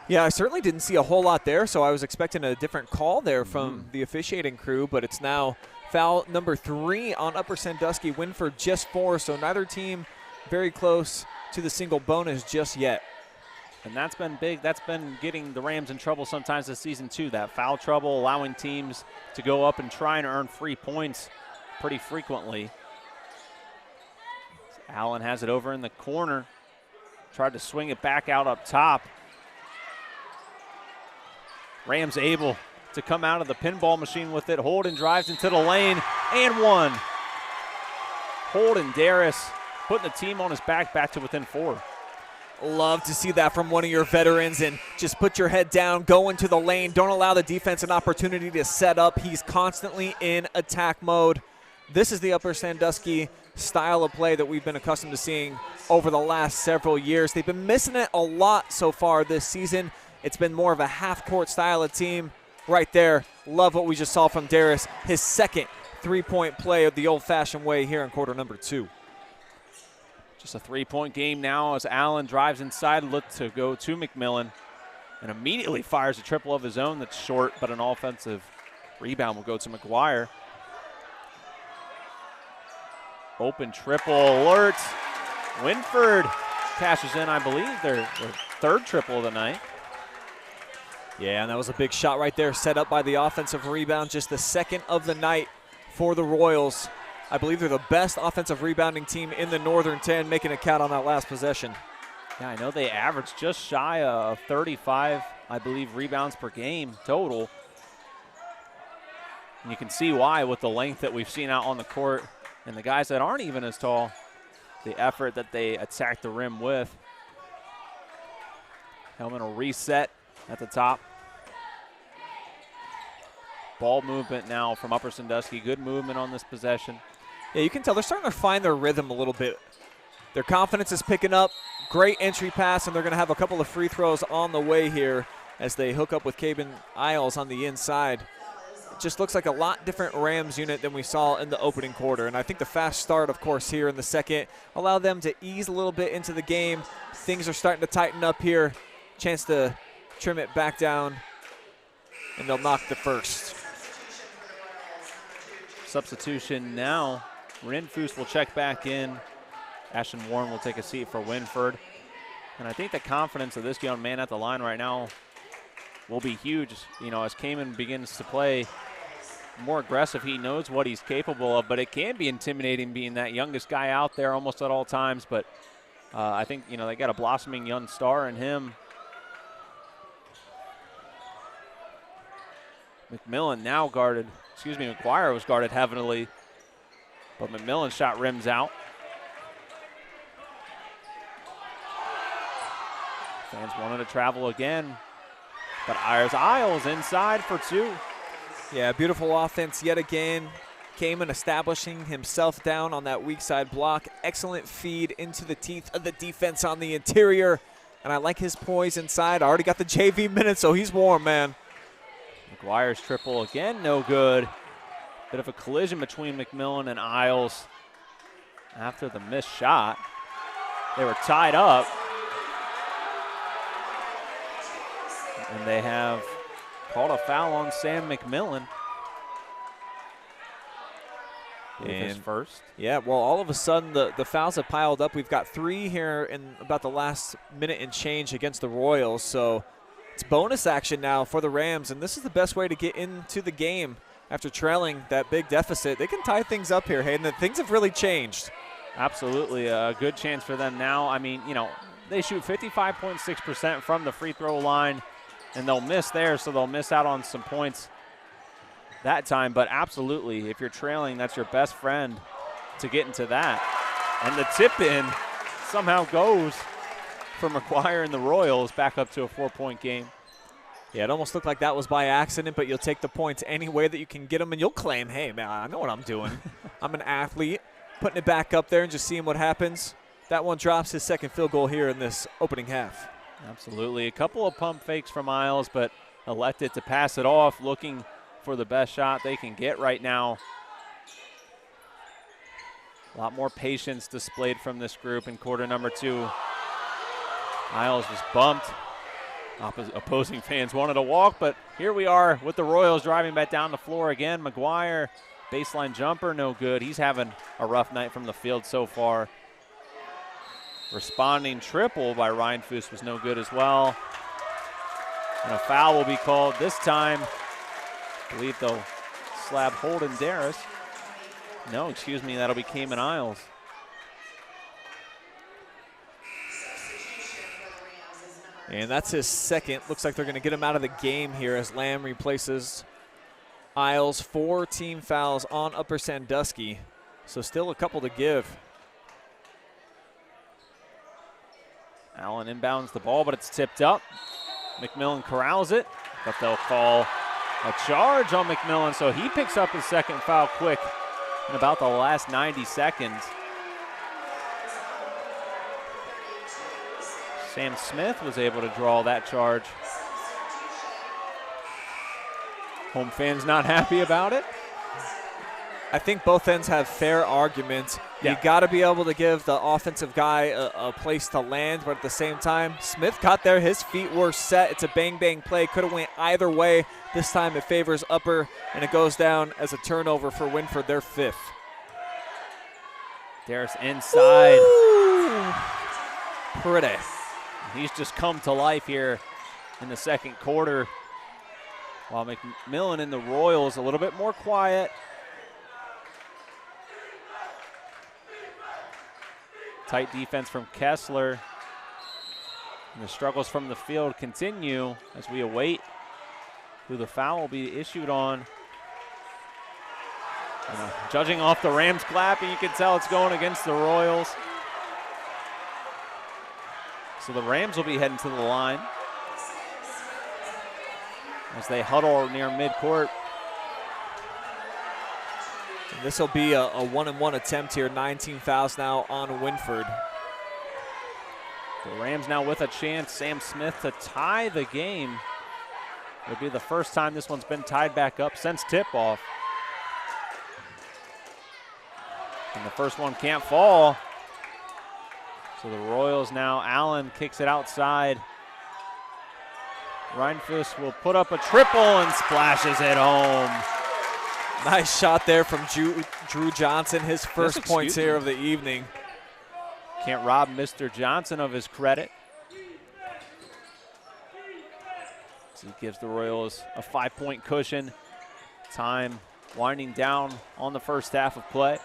Yeah, I certainly didn't see a whole lot there, so I was expecting a different call there from the officiating crew, but it's now foul number 3 on Upper Sandusky. Wynford just 4, so neither team very close to the single bonus just yet. And that's been big. That's been getting the Rams in trouble sometimes this season too, that foul trouble, allowing teams to go up and try and earn free points pretty frequently. Allen has it over in the corner. Tried to swing it back out up top. Rams able to come out of the pinball machine with it. Holden drives into the lane and one. Holden Daris putting the team on his back to within 4. Love to see that from one of your veterans, and just put your head down, go into the lane. Don't allow the defense an opportunity to set up. He's constantly in attack mode. This is the Upper Sandusky style of play that we've been accustomed to seeing over the last several years. They've been missing it a lot so far this season. It's been more of a half-court style of team right there. Love what we just saw from Daris. His second 3-point play of the old-fashioned way here in quarter number 2. Just a 3-point game now as Allen drives inside, look to go to McMillan, and immediately fires a triple of his own that's short, but an offensive rebound will go to McGuire. Open triple alert. Wynford cashes in, I believe, their 3rd triple of the night. Yeah, and that was a big shot right there, set up by the offensive rebound, just the 2nd of the night for the Royals. I believe they're the best offensive rebounding team in the Northern 10, making a count on that last possession. Yeah, I know they averaged just shy of 35, I believe, rebounds per game total. And you can see why with the length that we've seen out on the court and the guys that aren't even as tall, the effort that they attack the rim with. Hellman will reset at the top. Ball movement now from Upper Sandusky. Good movement on this possession. Yeah, you can tell they're starting to find their rhythm a little bit. Their confidence is picking up. Great entry pass, and they're going to have a couple of free throws on the way here as they hook up with Caben Isles on the inside. It just looks like a lot different Rams unit than we saw in the opening quarter. And I think the fast start, of course, here in the second allowed them to ease a little bit into the game. Things are starting to tighten up here. Chance to trim it back down, and they'll knock the first. Substitution now. Renfus will check back in. Ashton Warren will take a seat for Wynford. And I think the confidence of this young man at the line right now will be huge. You know, as Kamen begins to play more aggressive, he knows what he's capable of, but it can be intimidating being that youngest guy out there almost at all times. But I think, you know, they got a blossoming young star in him. McMillan now guarded, McGuire was guarded heavily, but McMillan's shot rims out. Fans wanted to travel again, but Isles inside for two. Yeah, beautiful offense yet again. Kamen establishing himself down on that weak side block. Excellent feed into the teeth of the defense on the interior, and I like his poise inside. Already got the JV minutes, so he's warm, man. McGuire's triple again, no good. Bit of a collision between McMillan and Isles after the missed shot. They were tied up. And they have called a foul on Sam McMillan. His first. Yeah, well, all of a sudden the fouls have piled up. We've got 3 here in about the last minute and change against the Royals. So it's bonus action now for the Rams, and this is the best way to get into the game after trailing that big deficit. They can tie things up here, Hayden. Things have really changed. Absolutely, a good chance for them now. I mean, you know, they shoot 55.6% from the free throw line, and they'll miss there, so they'll miss out on some points that time. But absolutely, if you're trailing, that's your best friend to get into that. And the tip-in somehow goes for McGuire and the Royals back up to a 4-point game. Yeah, it almost looked like that was by accident, but you'll take the points any way that you can get them, and you'll claim, hey, man, I know what I'm doing. I'm an athlete. Putting it back up there and just seeing what happens. That one drops his second field goal here in this opening half. Absolutely. A couple of pump fakes from Isles, but elected to pass it off, looking for the best shot they can get right now. A lot more patience displayed from this group in quarter number 2. Isles was bumped. Opposing fans wanted to walk, but here we are with the Royals driving back down the floor again. McGuire, baseline jumper, no good. He's having a rough night from the field so far. Responding triple by Renfus was no good as well. And a foul will be called this time. I believe they'll slab Holden Daris. No, excuse me, that'll be Kamen Isles. And that's his second. Looks like they're going to get him out of the game here as Lamb replaces Isles. 4 team fouls on Upper Sandusky, so still a couple to give. Allen inbounds the ball, but it's tipped up. McMillan corrals it, but they'll call a charge on McMillan, so he picks up his second foul quick in about the last 90 seconds. Sam Smith was able to draw that charge. Home fans not happy about it. I think both ends have fair arguments. Yeah. You got to be able to give the offensive guy a place to land, but at the same time, Smith got there. His feet were set. It's a bang-bang play. Could have went either way. This time it favors Upper, and it goes down as a turnover for Wynford, their 5th. Daris inside. Ooh. Pretty. He's just come to life here in the second quarter, while McMillan and the Royals a little bit more quiet. Tight defense from Kessler. And the struggles from the field continue as we await who the foul will be issued on. Judging off the Rams clapping, you can tell it's going against the Royals. So the Rams will be heading to the line as they huddle near midcourt. This will be a 1-and-1 attempt here. 19 fouls now on Wynford. The Rams now with a chance, Sam Smith, to tie the game. It'll be the first time this one's been tied back up since tip-off. And the first one can't fall. So the Royals now, Allen kicks it outside. Reinfuss will put up a triple and splashes it home. Nice shot there from Drew Johnson, his first points here of the evening. Can't rob Mr. Johnson of his credit. So he gives the Royals a 5-point cushion. Time winding down on the first half of play.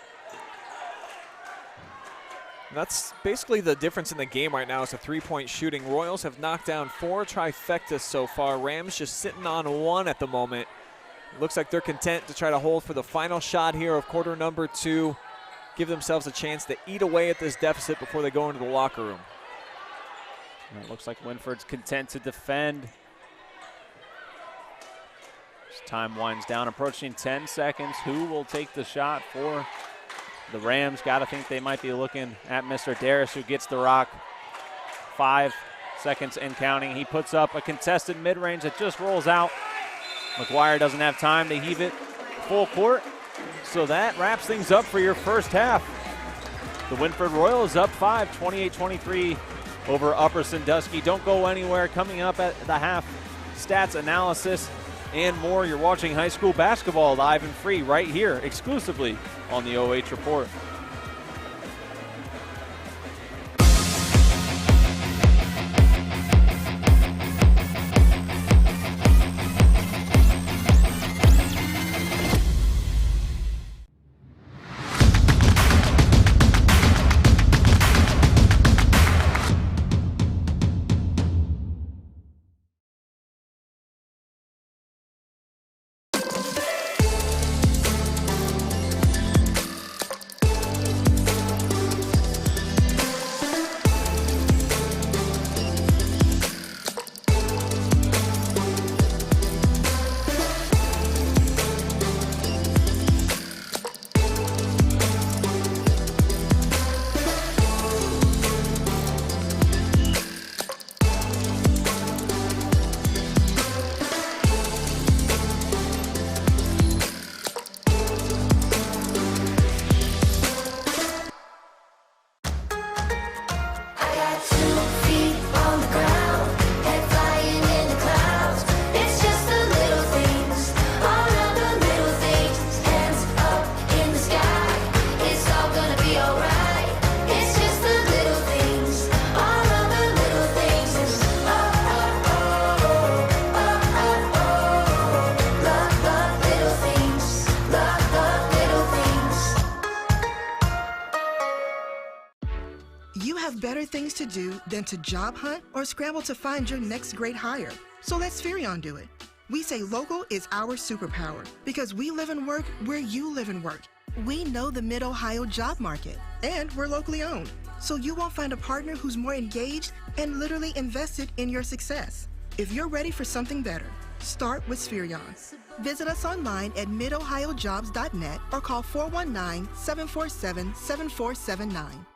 And that's basically the difference in the game right now is the three-point shooting. Royals have knocked down 4 trifectas so far. Rams just sitting on 1 at the moment. Looks like they're content to try to hold for the final shot here of quarter number 2. Give themselves a chance to eat away at this deficit before they go into the locker room. And it looks like Wynford's content to defend. As time winds down, approaching 10 seconds. Who will take the shot for the Rams? Got to think they might be looking at Mr. Daris, who gets the rock. 5 seconds and counting. He puts up a contested mid-range that just rolls out. McGuire doesn't have time to heave it full court. So that wraps things up for your first half. The Wynford Royals up 5, 28-23 over Upper Sandusky. Don't go anywhere. Coming up at the half, stats, analysis, and more. You're watching high school basketball live and free right here, exclusively on the OH Report. Things to do than to job hunt or scramble to find your next great hire. So let Spherion do it. We say local is our superpower because we live and work where you live and work. We know the Mid-Ohio job market, and we're locally owned. So you won't find a partner who's more engaged and literally invested in your success. If you're ready for something better, start with Spherion. Visit us online at midohiojobs.net or call 419-747-7479.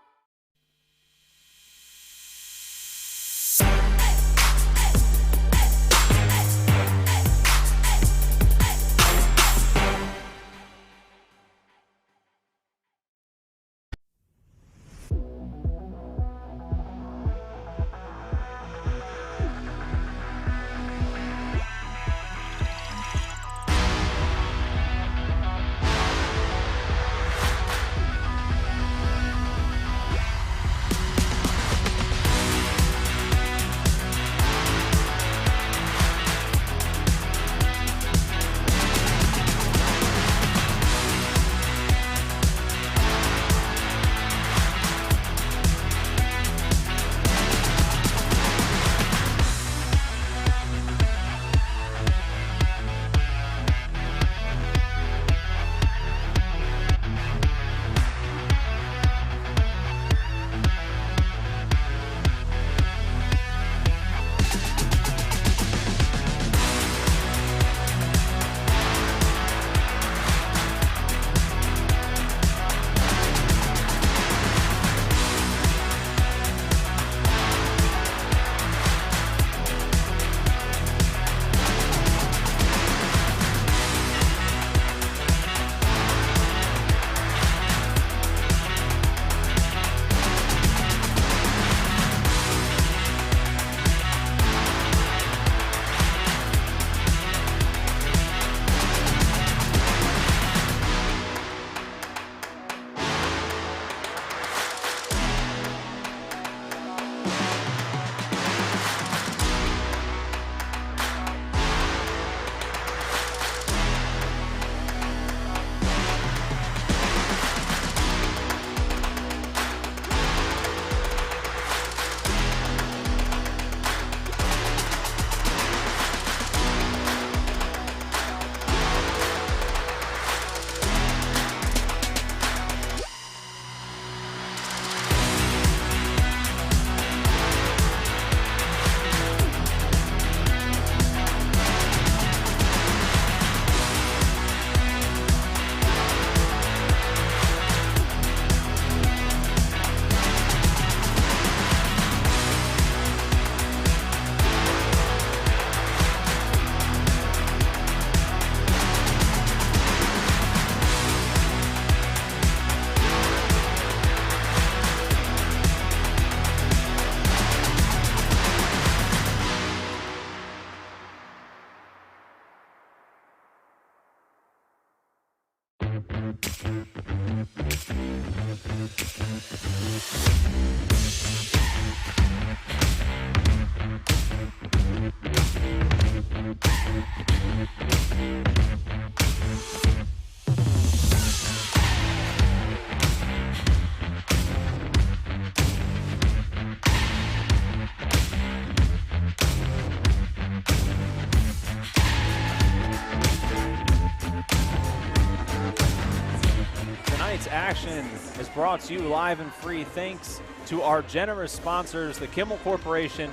Action is brought to you live and free thanks to our generous sponsors, the Kimmel Corporation,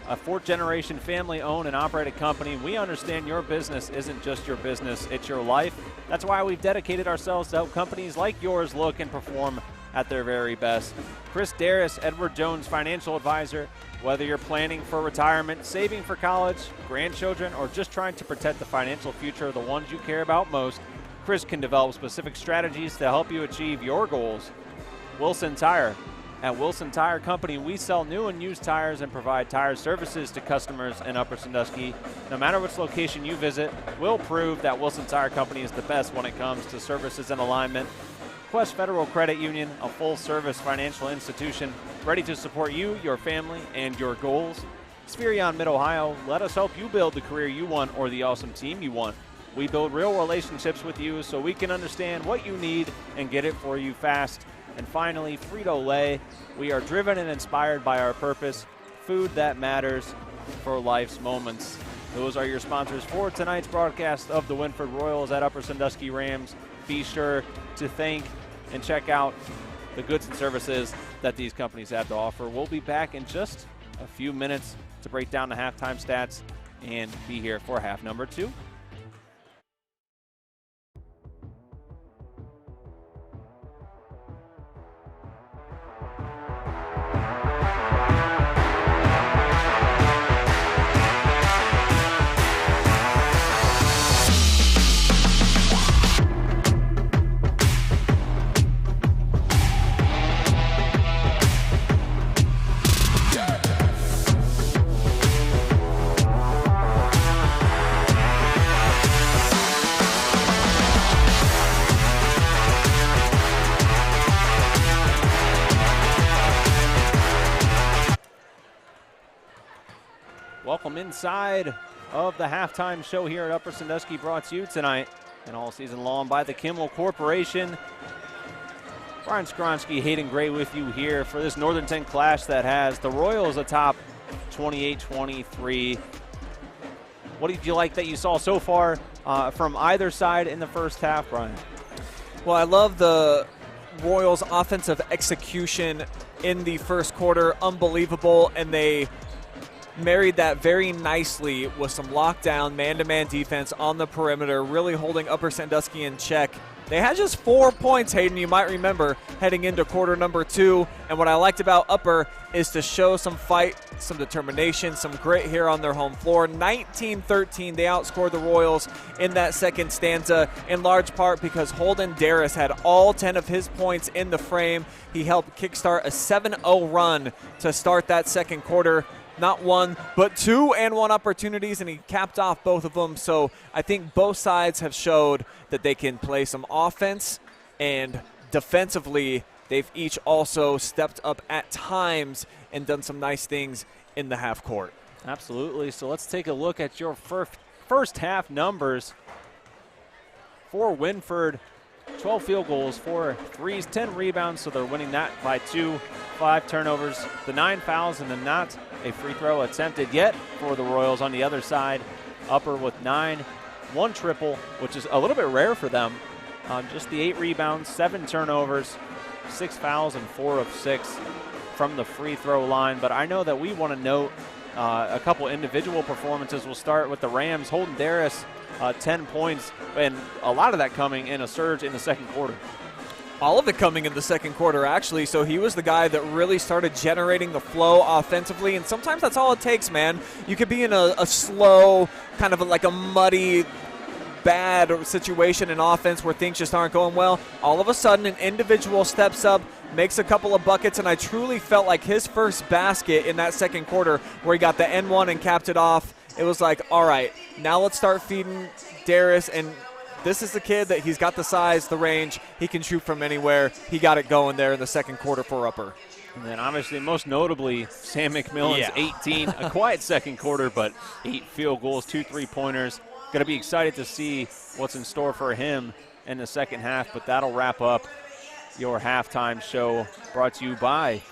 a fourth-generation family-owned and operated company. We understand your business isn't just your business, it's your life. That's why we've dedicated ourselves to help companies like yours look and perform at their very best. Chris Daris, Edward Jones Financial Advisor. Whether you're planning for retirement, saving for college, grandchildren, or just trying to protect the financial future of the ones you care about most, Chris can develop specific strategies to help you achieve your goals. Wilson Tire. At Wilson Tire Company, we sell new and used tires and provide tire services to customers in Upper Sandusky. No matter which location you visit, we'll prove that Wilson Tire Company is the best when it comes to services and alignment. Quest Federal Credit Union, a full-service financial institution ready to support you, your family, and your goals. Spherion Mid-Ohio, let us help you build the career you want or the awesome team you want. We build real relationships with you so we can understand what you need and get it for you fast. And finally, Frito Lay. We are driven and inspired by our purpose, food that matters for life's moments. Those are your sponsors for tonight's broadcast of the Wynford Royals at Upper Sandusky Rams. Be sure to thank and check out the goods and services that these companies have to offer. We'll be back in just a few minutes to break down the halftime stats and be here for half number 2. Welcome inside of the halftime show here at Upper Sandusky, brought to you tonight and all season long by the Kimmel Corporation. Brian Skowronski, Hayden Gray with you here for this Northern 10 clash that has the Royals atop 28-23. What did you like that you saw so far from either side in the first half, Brian? Well, I love the Royals' offensive execution in the first quarter. Unbelievable, and they married that very nicely with some lockdown man-to-man defense on the perimeter, really holding Upper Sandusky in check. They had just 4 points, Hayden, you might remember, heading into quarter number 2. And what I liked about Upper is to show some fight, some determination, some grit here on their home floor. 19-13, they outscored the Royals in that second stanza, in large part because Holden Daris had all 10 of his points in the frame. He helped kickstart a 7-0 run to start that second quarter. Not one, but 2 and 1 opportunities, and he capped off both of them. So I think both sides have showed that they can play some offense, and defensively, they've each also stepped up at times and done some nice things in the half court. Absolutely. So let's take a look at your first half numbers for Wynford. 12 field goals, 4 threes, 10 rebounds, so they're winning that by 2. 5 turnovers, the 9 fouls, and then not a free throw attempted yet for the Royals. On the other side, Upper with 9, 1 triple, which is a little bit rare for them. Just the 8 rebounds, 7 turnovers, 6 fouls, and 4 of 6 from the free throw line. But I know that we want to note a couple individual performances. We'll start with the Rams. Holden Daris, 10 points, and a lot of that coming in a surge in the second quarter. All of it coming in the second quarter, actually. So he was the guy that really started generating the flow offensively, and sometimes that's all it takes, man. You could be in a slow, kind of like a muddy, bad situation in offense where things just aren't going well. All of a sudden, an individual steps up, makes a couple of buckets, and I truly felt like his first basket in that second quarter where he got the N1 and capped it off, it was like, all right, now let's start feeding Daris and this is the kid that he's got the size, the range. He can shoot from anywhere. He got it going there in the second quarter for Upper. And then obviously, most notably, Sam McMillan's 18. A quiet second quarter, but 8 field goals, 2 3-pointers. Going to be excited to see what's in store for him in the second half, but that'll wrap up your halftime show brought to you by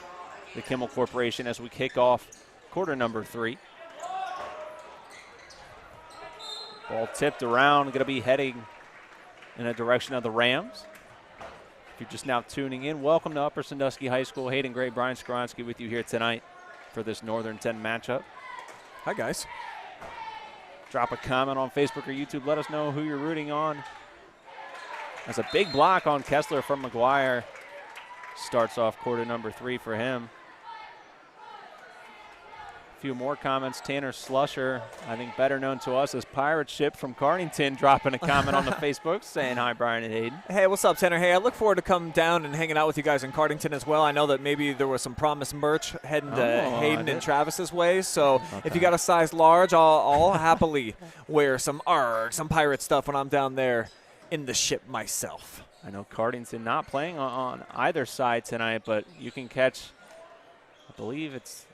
the Kimmel Corporation as we kick off quarter number 3. Ball tipped around, going to be heading in a direction of the Rams. If you're just now tuning in, welcome to Upper Sandusky High School. Hayden Gray, Brian Skowronski with you here tonight for this Northern 10 matchup. Hi, guys. Drop a comment on Facebook or YouTube. Let us know who you're rooting on. That's a big block on Kessler from McGuire. Starts off quarter number 3 for him. A few more comments. Tanner Slusher, I think better known to us as Pirate Ship from Cardington, dropping a comment on the Facebook saying hi, Brian and Hayden. Hey, what's up, Tanner? Hey, I look forward to coming down and hanging out with you guys in Cardington as well. I know that maybe there was some promised merch heading to Hayden and Travis's way, so if you got a size large, I'll happily wear some pirate stuff when I'm down there in the ship myself. I know Cardington not playing on either side tonight, but you can catch, I believe it's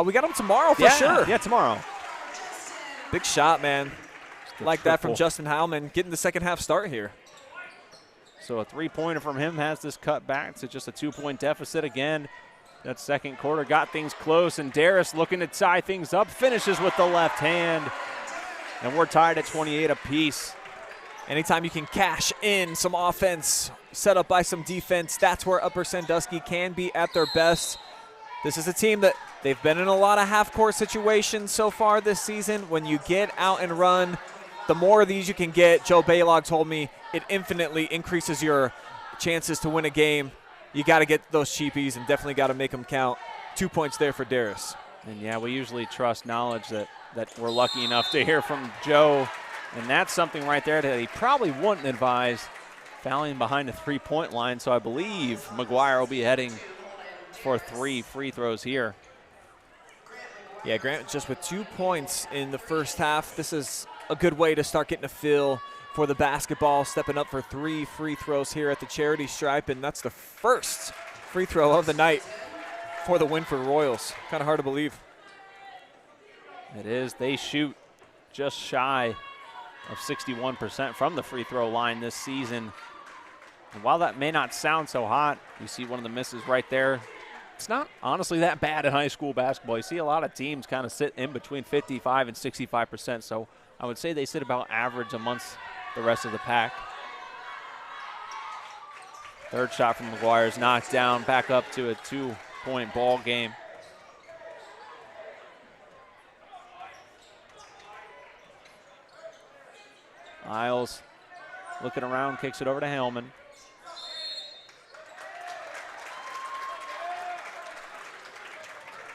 we got them tomorrow for sure. Yeah, tomorrow. Big shot, man. Like that from Justin Heilman, getting the second half start here. So a 3-pointer from him has this cut back to just a 2-point deficit again. That second quarter got things close, and Daris looking to tie things up, finishes with the left hand. And we're tied at 28 apiece. Anytime you can cash in some offense, set up by some defense, that's where Upper Sandusky can be at their best. This is a team that they've been in a lot of half-court situations so far this season. When you get out and run, the more of these you can get, Joe Baylog told me, it infinitely increases your chances to win a game. You got to get those cheapies and definitely got to make them count. 2 points there for Daris. And, yeah, we usually trust knowledge that we're lucky enough to hear from Joe. And that's something right there that he probably wouldn't advise, fouling behind the 3-point line. So I believe McGuire will be heading for 3 free throws here. Yeah, Grant just with 2 points in the first half. This is a good way to start getting a feel for the basketball, stepping up for 3 free throws here at the charity stripe, and that's the first free throw of the night for the Wynford Royals. Kind of hard to believe. It is. They shoot just shy of 61% from the free throw line this season. And while that may not sound so hot, you see one of the misses right there. It's not honestly that bad in high school basketball. You see a lot of teams kind of sit in between 55 and 65%, so I would say they sit about average amongst the rest of the pack. Third shot from McGuire is knocked down, back up to a 2-point ball game. Isles looking around, kicks it over to Hellman.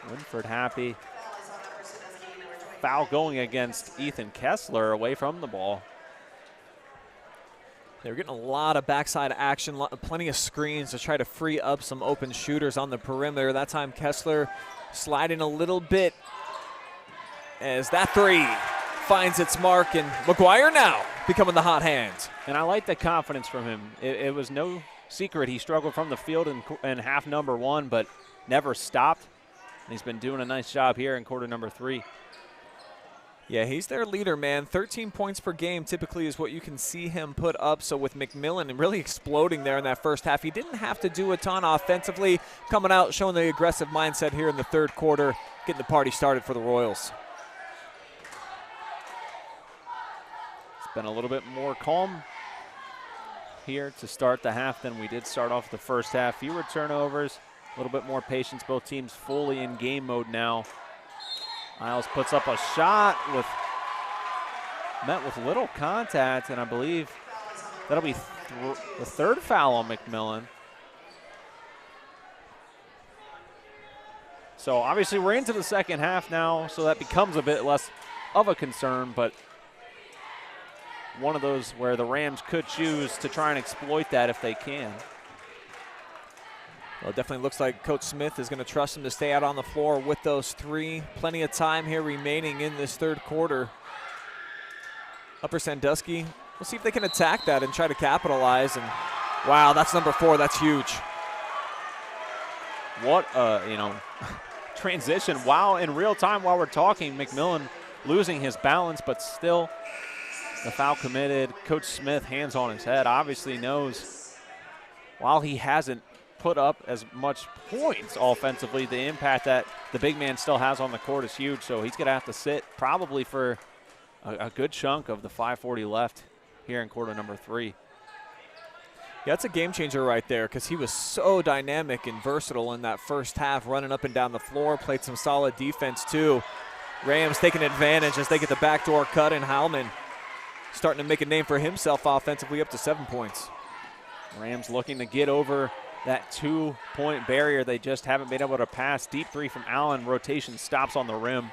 Wynford happy. Foul going against Ethan Kessler away from the ball. They were getting a lot of backside action, plenty of screens to try to free up some open shooters on the perimeter. That time Kessler sliding a little bit as that 3 finds its mark, and McGuire now becoming the hot hand. And I like the confidence from him. It was no secret he struggled from the field in half number 1, but never stopped. And he's been doing a nice job here in quarter number 3. Yeah, he's their leader, man. 13 points per game typically is what you can see him put up. So with McMillan really exploding there in that first half, he didn't have to do a ton offensively. Coming out, showing the aggressive mindset here in the third quarter, getting the party started for the Royals. It's been a little bit more calm here to start the half than we did start off the first half. Fewer turnovers, a little bit more patience. Both teams fully in game mode now. Isles puts up a shot met with little contact, and I believe that'll be the third foul on McMillan. So obviously we're into the second half now, so that becomes a bit less of a concern, but one of those where the Rams could choose to try and exploit that if they can. Well, it definitely looks like Coach Smith is going to trust him to stay out on the floor with those 3. Plenty of time here remaining in this third quarter. Upper Sandusky We'll see if they can attack that and try to capitalize. And wow, that's number 4. That's huge. What a, transition. Wow, in real time while we're talking, McMillan losing his balance, but still the foul committed. Coach Smith, hands on his head, obviously knows while he hasn't put up as much points offensively, the impact that the big man still has on the court is huge. So he's going to have to sit probably for a good chunk of the 5:40 left here in quarter number 3. Yeah, that's a game changer right there because he was so dynamic and versatile in that first half, running up and down the floor, played some solid defense too. Rams taking advantage as they get the backdoor cut, and Howman starting to make a name for himself offensively, up to 7 points. Rams looking to get over that 2-point barrier. They just haven't been able to pass. Deep 3 from Allen. Rotation stops on the rim.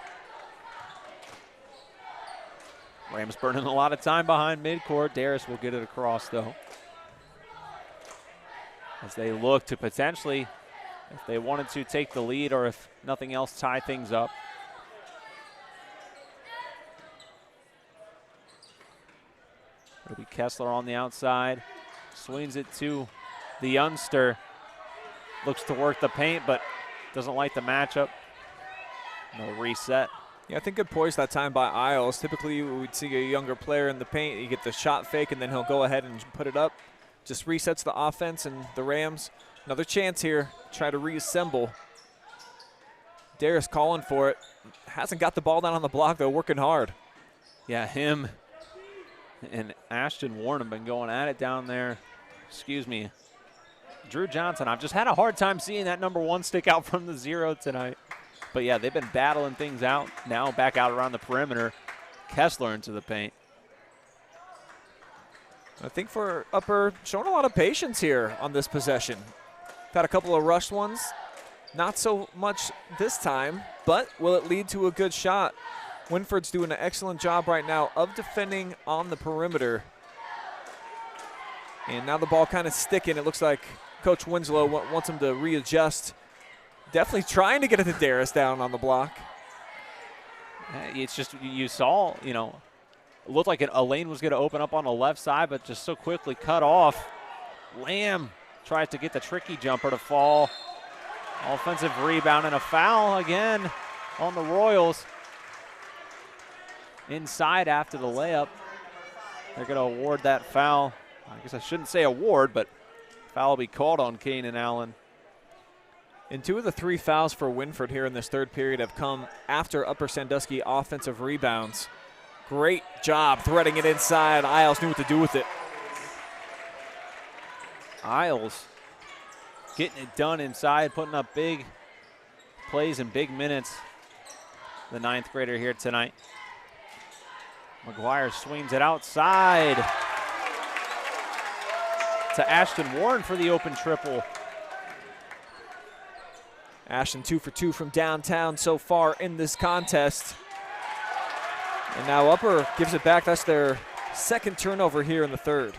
Rams burning a lot of time behind midcourt. Daris will get it across, though, as they look to potentially, if they wanted to, take the lead, or if nothing else, tie things up. It'll be Kessler on the outside. Swings it to the youngster. Looks to work the paint, but doesn't like the matchup. No reset. Yeah, I think good poise that time by Isles. Typically, we'd see a younger player in the paint. You get the shot fake, and then he'll go ahead and put it up. Just resets the offense, and the Rams, another chance here, try to reassemble. Daris calling for it. Hasn't got the ball down on the block, though, working hard. Yeah, him and Ashton Warren have been going at it down there. Excuse me, Drew Johnson. I've just had a hard time seeing that number 1 stick out from the 0 tonight. But yeah, they've been battling things out. Now back out around the perimeter. Kessler into the paint. I think for Upper, showing a lot of patience here on this possession. Got a couple of rushed ones. Not so much this time, but will it lead to a good shot? Wynford's doing an excellent job right now of defending on the perimeter. And now the ball kind of sticking. It looks like Coach Winslow wants him to readjust. Definitely trying to get it to Daris down on the block. It's just, you saw, it looked like a lane was going to open up on the left side, but just so quickly cut off. Lamb tries to get the tricky jumper to fall. Offensive rebound and a foul again on the Royals. Inside after the layup. They're going to award that foul. I guess I shouldn't say award, but foul will be called on Kane and Allen. And 2 of the 3 fouls for Wynford here in this third period have come after Upper Sandusky offensive rebounds. Great job threading it inside. Isles knew what to do with it. Isles getting it done inside, putting up big plays and big minutes. The 9th grader here tonight. McGuire swings it outside to Ashton Warren for the open triple. Ashton 2 for 2 from downtown so far in this contest. And now Upper gives it back. That's their 2nd turnover here in the 3rd.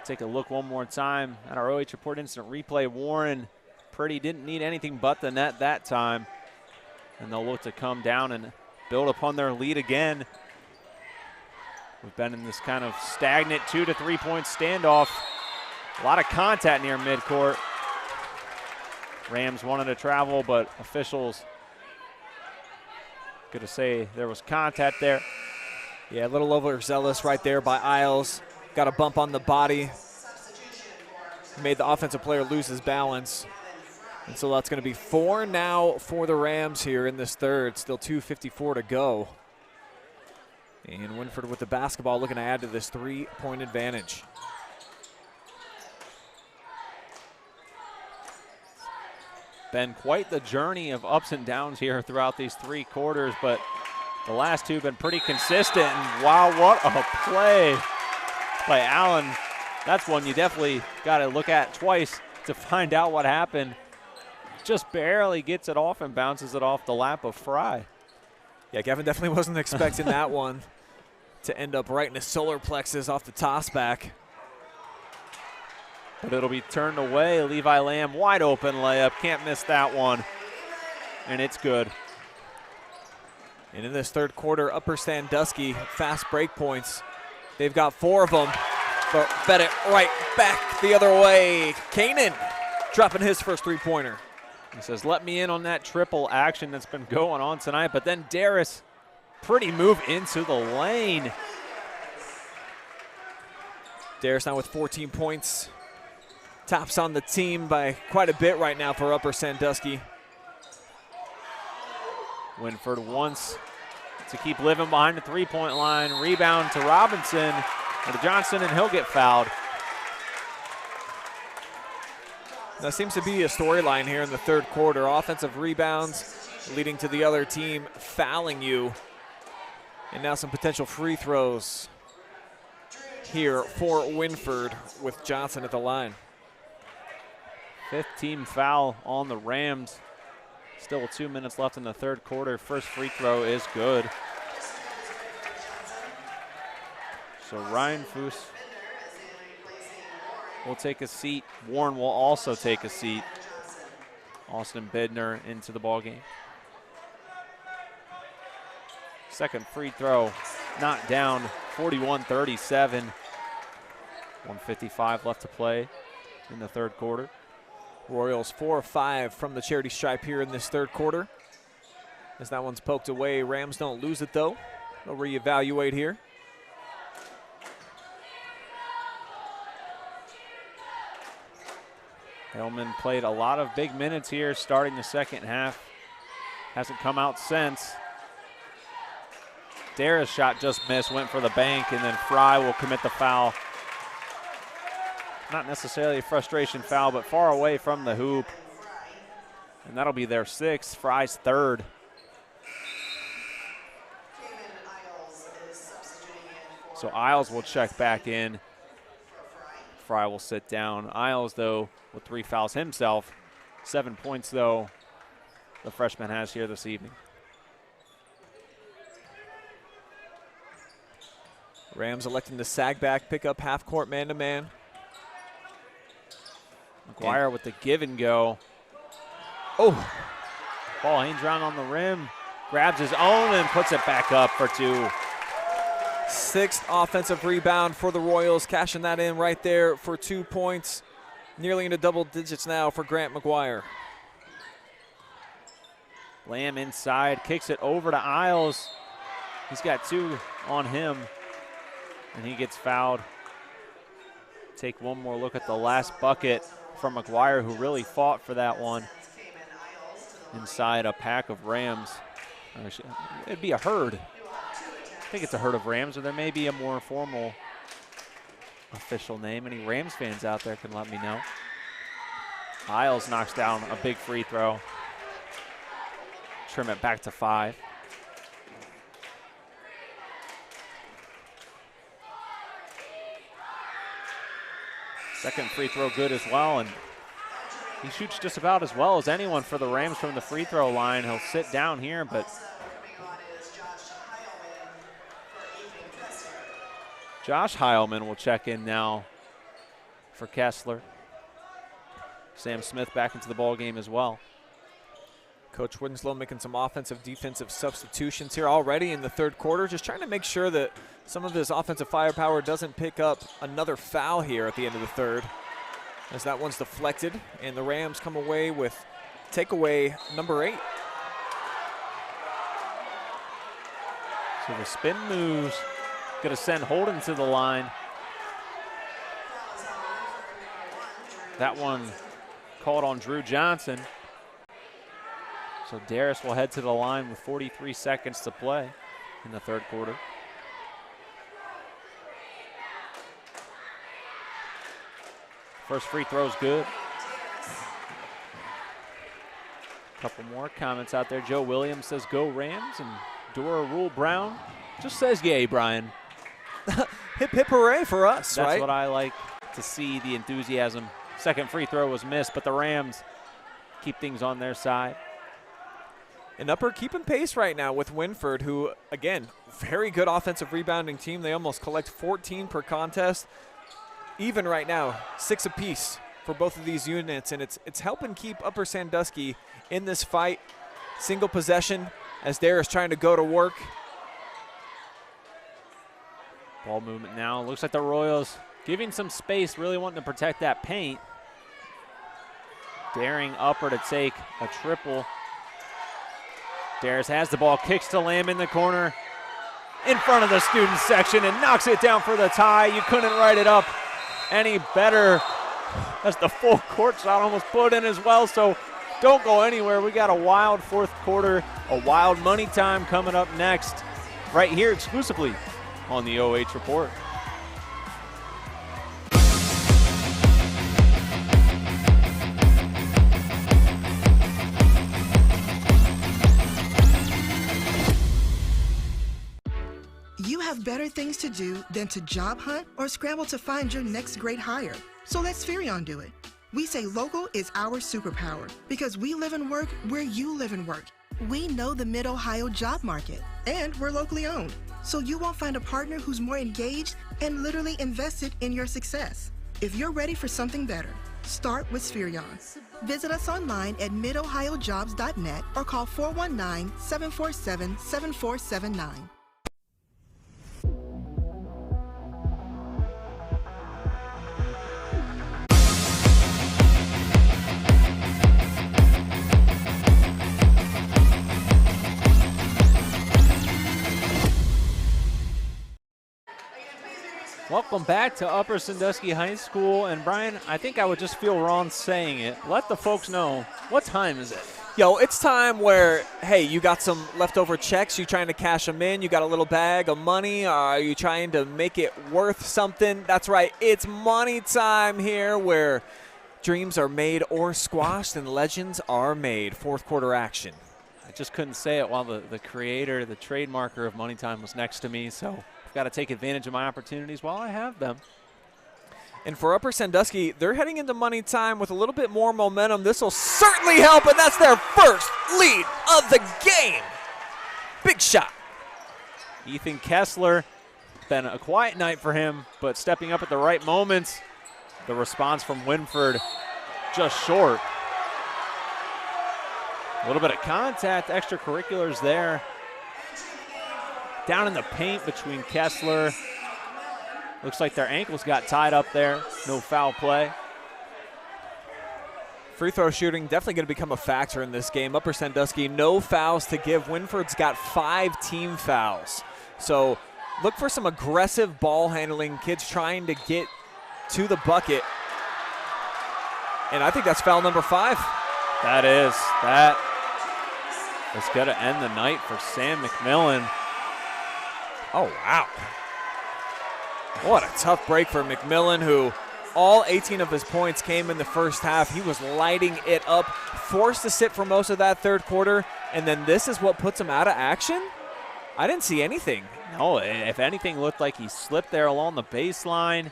Take a look one more time at our OH Report instant replay. Warren Purdy didn't need anything but the net that time. And they'll look to come down and build upon their lead again. We've been in this kind of stagnant 2 to 3 point standoff. A lot of contact near midcourt. Rams wanted to travel, but officials going to say there was contact there. Yeah, a little overzealous right there by Isles. Got a bump on the body. Made the offensive player lose his balance. And so that's going to be 4 now for the Rams here in this 3rd. Still 2:54 to go. And Wynford with the basketball looking to add to this 3-point advantage. Been quite the journey of ups and downs here throughout these 3 quarters, but the last 2 have been pretty consistent. And wow, what a play by Allen. That's one you definitely got to look at twice to find out what happened. Just barely gets it off and bounces it off the lap of Fry. Yeah, Gavin definitely wasn't expecting that one to end up right in his solar plexus off the toss back. But it'll be turned away. Levi Lamb, wide open layup. Can't miss that one. And it's good. And in this 3rd quarter, Upper Sandusky fast break points They've got 4 of them, but bet it right back the other way. Kanan dropping his first three-pointer. He says, let me in on that triple action that's been going on tonight. But then Daris, pretty move into the lane. Daris now with 14 points. Tops on the team by quite a bit right now for Upper Sandusky. Wynford wants to keep living behind the three-point line. Rebound to Robinson or to Johnson, and he'll get fouled. That seems to be a storyline here in the third quarter. Offensive rebounds leading to the other team fouling you. And now some potential free throws here for Wynford with Johnson at the line. 5th team foul on the Rams. Still with 2 minutes left in the third quarter. First free throw is good. So Ryan Foose will take a seat. Warren will also take a seat. Austin Bidner into the ballgame. Second free throw, not down, 41-37. 1:55 left to play in the third quarter. Royals 4 of 5 from the charity stripe here in this third quarter. As that one's poked away, Rams don't lose it though. They'll reevaluate here. Hellman played a lot of big minutes here starting the second half. Hasn't come out since. Daris' shot just missed, went for the bank, and then Fry will commit the foul. Not necessarily a frustration foul, but far away from the hoop. And that'll be their 6th, Fry's 3rd. So Isles will check back in. Fry will sit down. Isles, though, with 3 fouls himself. 7 points, though, the freshman has here this evening. Rams electing to sag back, pick up half-court man-to-man. McGuire with the give and go. Oh, ball hangs around on the rim, grabs his own and puts it back up for 2. 6th offensive rebound for the Royals, cashing that in right there for 2 points. Nearly into double digits now for Grant McGuire. Lamb inside, kicks it over to Isles. He's got 2 on him, and he gets fouled. Take one more look at the last bucket from McGuire, who really fought for that one inside a pack of Rams. It'd be a herd. I think it's a herd of Rams, or there may be a more formal official name. Any Rams fans out there can let me know. Isles knocks down a big free throw. Trim it back to 5. Second free throw good as well, and he shoots just about as well as anyone for the Rams from the free throw line. He'll sit down here, but Josh Heilman will check in now for Kessler. Sam Smith back into the ball game as well. Coach Winslow making some offensive, defensive substitutions here already in the third quarter, just trying to make sure that some of his offensive firepower doesn't pick up another foul here at the end of the third, as that one's deflected, and the Rams come away with takeaway number 8. So the spin moves, going to send Holden to the line. That one called on Drew Johnson. So Daris will head to the line with 43 seconds to play in the third quarter. First free throw's good. A couple more comments out there. Joe Williams says go Rams, and Dora Rule Brown just says yay, Brian. Hip hip hooray for us, That's right? what I like to see, the enthusiasm. Second free throw was missed, but the Rams keep things on their side. And Upper keeping pace right now with Wynford, who, again, very good offensive rebounding team. They almost collect 14 per contest. Even right now, 6 apiece for both of these units, and it's helping keep Upper Sandusky in this fight. Single possession as Daris trying to go to work. Ball movement now. Looks like the Royals giving some space, really wanting to protect that paint. Daring Upper to take a triple. Daris has the ball, kicks to Lamb in the corner, in front of the student section, and knocks it down for the tie. You couldn't write it up any better. That's the full court shot, almost put in as well, so don't go anywhere. We got a wild fourth quarter, a wild money time coming up next, right here exclusively on the OH Report. You have better things to do than to job hunt or scramble to find your next great hire. So let Spherion do it. We say local is our superpower because we live and work where you live and work. We know the Mid-Ohio job market, and we're locally owned. So you won't find a partner who's more engaged and literally invested in your success. If you're ready for something better, start with Spherion. Visit us online at midohiojobs.net or call 419-747-7479. Welcome back to Upper Sandusky High School. And Brian, I think I would just feel wrong saying it. Let the folks know, what time is it? Yo, it's time where, hey, you got some leftover checks, you trying to cash them in, you got a little bag of money, are you trying to make it worth something? That's right, it's money time here where dreams are made or squashed and legends are made. Fourth quarter action. I just couldn't say it while the creator, the trademarker of Money Time was next to me, so got to take advantage of my opportunities while I have them. And for Upper Sandusky, they're heading into money time with a little bit more momentum. This will certainly help, and that's their first lead of the game. Big shot. Ethan Kessler, been a quiet night for him, but stepping up at the right moments. The response from Wynford just short. A little bit of contact, extracurriculars there. Down in the paint between Kessler. Looks like their ankles got tied up there. No foul play. Free throw shooting definitely going to become a factor in this game. Upper Sandusky, no fouls to give. Wynford's got 5 team fouls. So look for some aggressive ball handling, kids trying to get to the bucket. And I think that's foul number 5. That is going to end the night for Sam McMillan. Oh, wow. What a tough break for McMillan, who all 18 of his points came in the first half. He was lighting it up, forced to sit for most of that third quarter, and then this is what puts him out of action? I didn't see anything. No, if anything, looked like he slipped there along the baseline.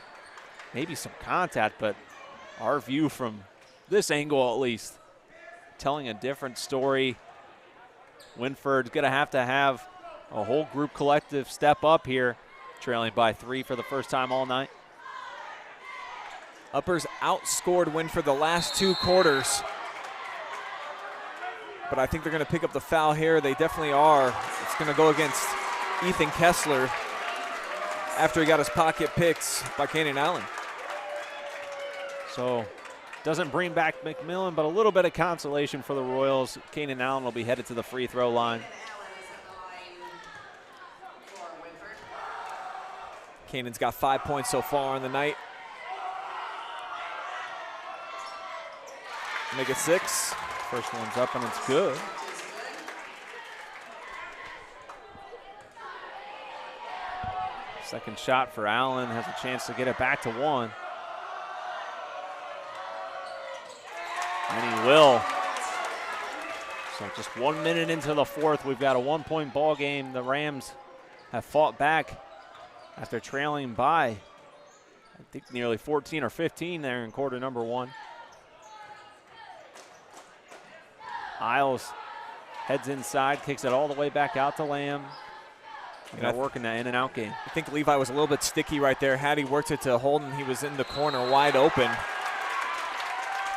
Maybe some contact, but our view from this angle at least, telling a different story. Wynford's going to have a whole group collective step up here, trailing by 3 for the first time all night. Uppers outscored Wynford the last 2 quarters. But I think they're going to pick up the foul here. They definitely are. It's going to go against Ethan Kessler after he got his pocket picked by Kanan Allen. So doesn't bring back McMillan, but a little bit of consolation for the Royals. Kanan Allen will be headed to the free throw line. Kanan's got 5 points so far on the night. Make it 6. First one's up and it's good. Second shot for Allen, has a chance to get it back to 1. And he will. So just 1 minute into the fourth, we've got a 1-point ball game. The Rams have fought back after trailing by, I think, nearly 14 or 15 there in quarter number 1. Isles heads inside, kicks it all the way back out to Lamb. They're working that in and out game. I think Levi was a little bit sticky right there. Had he worked it to Holden, he was in the corner wide open.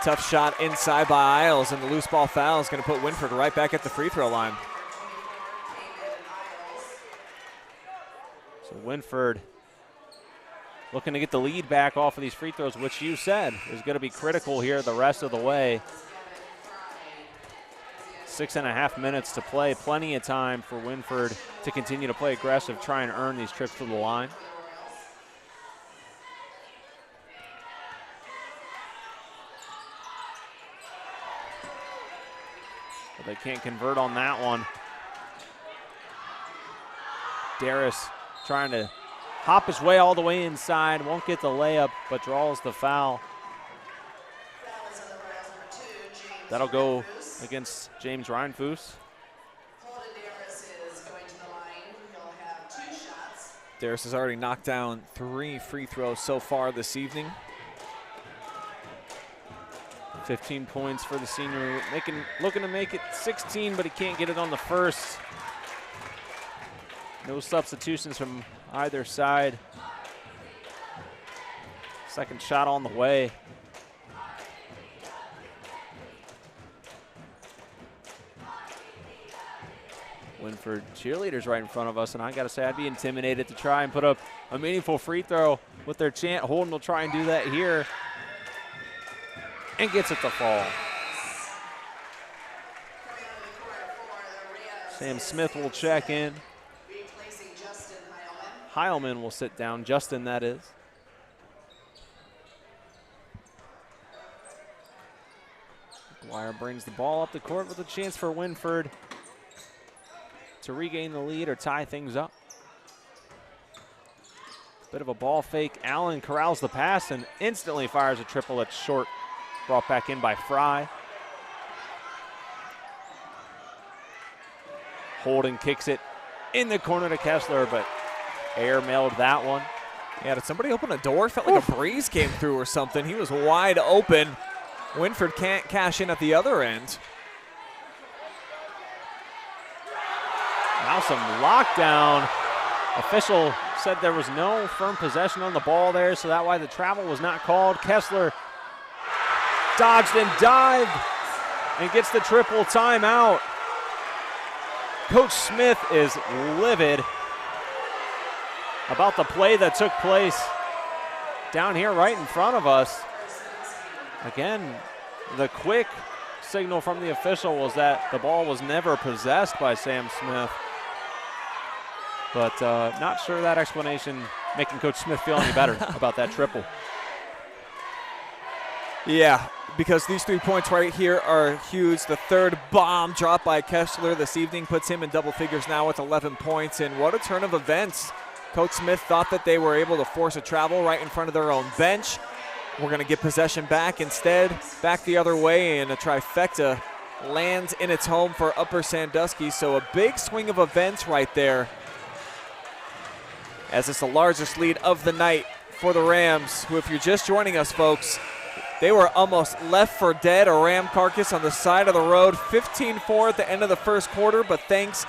Tough shot inside by Isles, and the loose ball foul is going to put Wynford right back at the free throw line. So Wynford looking to get the lead back off of these free throws, which you said is going to be critical here the rest of the way. 6.5 minutes to play. Plenty of time for Wynford to continue to play aggressive, try and earn these trips to the line. But they can't convert on that one. Daris trying to hop his way all the way inside, won't get the layup, but draws the foul. That'll go against James Reinfuss. Daris has already knocked down 3 free throws so far this evening. 15 points for the senior, looking to make it 16, but he can't get it on the first. No substitutions from either side. Second shot on the way. Wynford cheerleaders right in front of us, and I gotta say I'd be intimidated to try and put up a meaningful free throw with their chant. Holden will try and do that here and gets it to fall. Sam Smith will check in. Heilman will sit down. Justin, that is. McGuire brings the ball up the court with a chance for Wynford to regain the lead or tie things up. Bit of a ball fake. Allen corrals the pass and instantly fires a triple that's short. Brought back in by Fry. Holden kicks it in the corner to Kessler, but air mailed that one. Yeah, did somebody open a door? Felt like a breeze came through or something. He was wide open. Wynford can't cash in at the other end. Now some lockdown. Official said there was no firm possession on the ball there, so that's why the travel was not called. Kessler dodged and dived and gets the triple timeout. Coach Smith is livid about the play that took place down here right in front of us. Again, the quick signal from the official was that the ball was never possessed by Sam Smith. But not sure that explanation making Coach Smith feel any better about that triple. Yeah, because these 3 points right here are huge. The third bomb dropped by Kessler this evening puts him in double figures now with 11 points. And what a turn of events. Coach Smith thought that they were able to force a travel right in front of their own bench. We're going to get possession back instead. Back the other way, and a trifecta lands in its home for Upper Sandusky. So a big swing of events right there, as it's the largest lead of the night for the Rams, who, if you're just joining us, folks, they were almost left for dead, a Ram carcass on the side of the road. 15-4 at the end of the first quarter, but thanks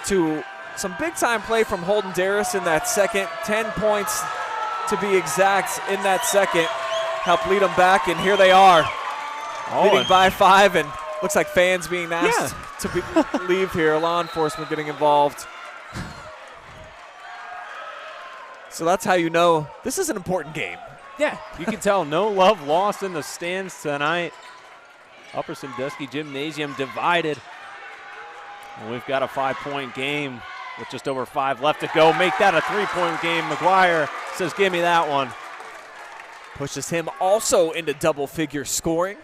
to some big-time play from Holden Daris in that second, 10 points to be exact in that second, helped lead them back, and here they are, leading by 5, and looks like fans being asked to leave here, law enforcement getting involved. So that's how you know this is an important game. Yeah, you can tell no love lost in the stands tonight. Upper Sandusky Gymnasium divided. And we've got a 5-point game with just over 5 left to go. Make that a 3-point game. McGuire says, give me that one. Pushes him also into double-figure scoring.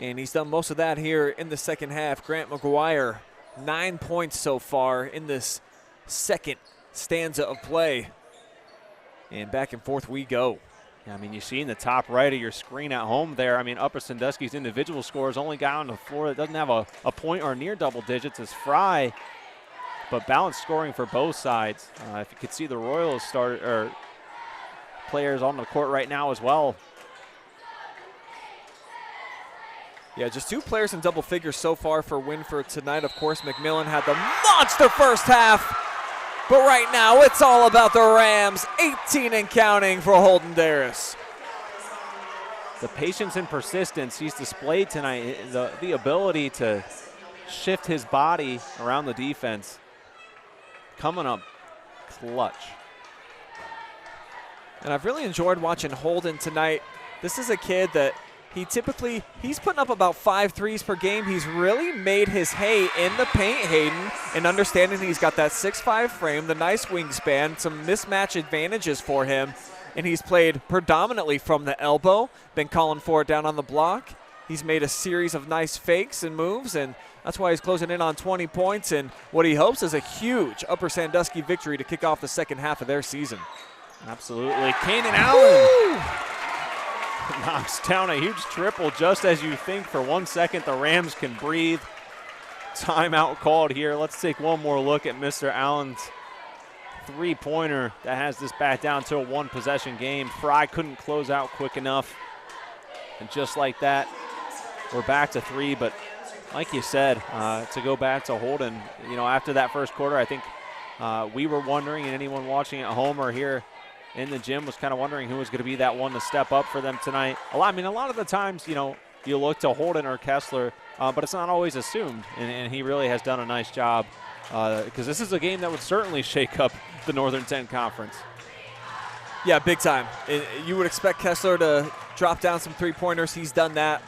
And he's done most of that here in the second half. Grant McGuire, 9 points so far in this second stanza of play. And back and forth we go. Yeah, I mean, you see in the top right of your screen at home there, I mean, Upper Sandusky's individual scores, only guy on the floor that doesn't have a point or near double digits is Fry, but balanced scoring for both sides. If you could see the Royals players on the court right now as well. Yeah, just 2 players in double figures so far for Wynford tonight. Of course, McMillan had the monster first half. But right now, it's all about the Rams. 18 and counting for Holden Daris. The patience and persistence he's displayed tonight, the ability to shift his body around the defense, coming up clutch. And I've really enjoyed watching Holden tonight. This is a kid that he's putting up about 5 threes per game. He's really made his hay in the paint, Hayden, and understanding he's got that 6'5" frame, the nice wingspan, some mismatch advantages for him, and he's played predominantly from the elbow, been calling for it down on the block. He's made a series of nice fakes and moves, and that's why he's closing in on 20 points and what he hopes is a huge Upper Sandusky victory to kick off the second half of their season. Absolutely. Keenan Allen knocks down a huge triple just as you think for 1 second the Rams can breathe. Timeout called here. Let's take one more look at Mr. Allen's three-pointer that has this back down to a one-possession game. Fry couldn't close out quick enough. And just like that, we're back to 3. But like you said, to go back to Holden, after that first quarter, I think we were wondering, and anyone watching at home or here in the gym was kind of wondering who was going to be that one to step up for them tonight. A lot of the times, you look to Holden or Kessler, but it's not always assumed, and he really has done a nice job because this is a game that would certainly shake up the Northern 10 Conference. Yeah, big time. You would expect Kessler to drop down some three-pointers. He's done that.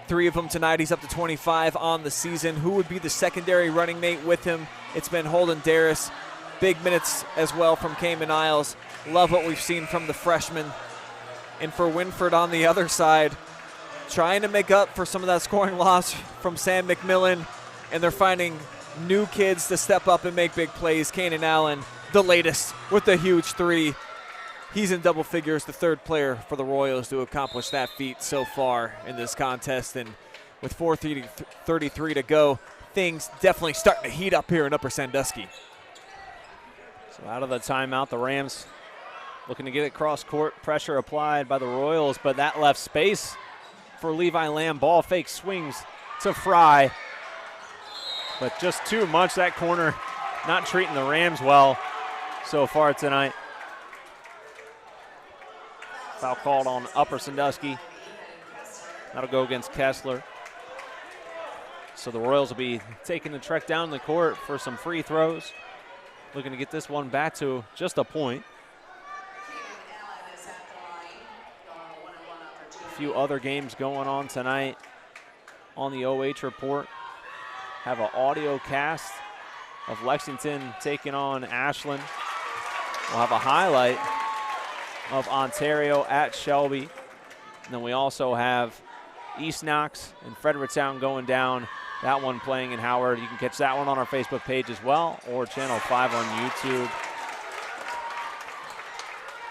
3 of them tonight. He's up to 25 on the season. Who would be the secondary running mate with him? It's been Holden Daris. Big minutes as well from Cayman Isles. Love what we've seen from the freshman. And for Wynford on the other side, trying to make up for some of that scoring loss from Sam McMillan, and they're finding new kids to step up and make big plays. Keenan Allen, the latest, with a huge 3. He's in double figures, the 3rd player for the Royals to accomplish that feat so far in this contest. And with 4:33 to go, things definitely starting to heat up here in Upper Sandusky. So out of the timeout, the Rams looking to get it cross court. Pressure applied by the Royals, but that left space for Levi Lamb. Ball fake swings to Fry. But just too much. That corner not treating the Rams well so far tonight. Foul called on Upper Sandusky. That'll go against Kessler. So the Royals will be taking the trek down the court for some free throws. Looking to get this one back to just a point. A few other games going on tonight on the OH report. Have an audio cast of Lexington taking on Ashland. We'll have a highlight of Ontario at Shelby. And then we also have East Knox and Fredericktown going down. That one playing in Howard. You can catch that one on our Facebook page as well, or Channel 5 on YouTube.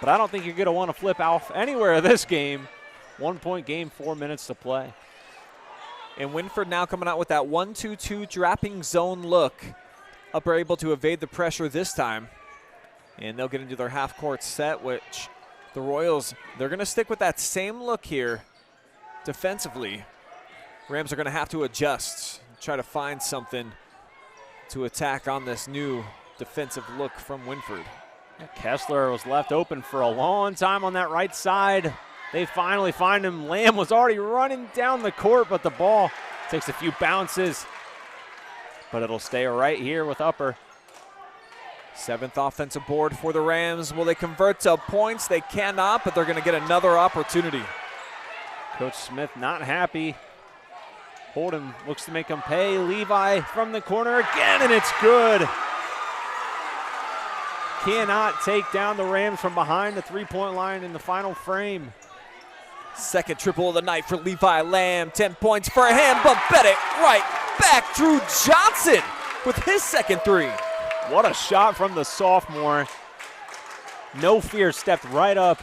But I don't think you're going to want to flip off anywhere of this game. 1-point game, 4 minutes to play. And Wynford now coming out with that 1-2-2 dropping zone look. Upper able to evade the pressure this time. And they'll get into their half-court set, which the Royals, they're going to stick with that same look here defensively. Rams are going to have to adjust, try to find something to attack on this new defensive look from Wynford. Kessler was left open for a long time on that right side. They finally find him. Lamb was already running down the court, but the ball takes a few bounces. But it'll stay right here with Upper. 7th offensive board for the Rams. Will they convert to points? They cannot, but they're going to get another opportunity. Coach Smith not happy. Holden looks to make him pay. Levi from the corner again, and it's good. Cannot take down the Rams from behind the three-point line in the final frame. 2nd triple of the night for Levi Lamb. 10 points for him, but bet it right back. Drew Johnson with his 2nd 3. What a shot from the sophomore. No fear, stepped right up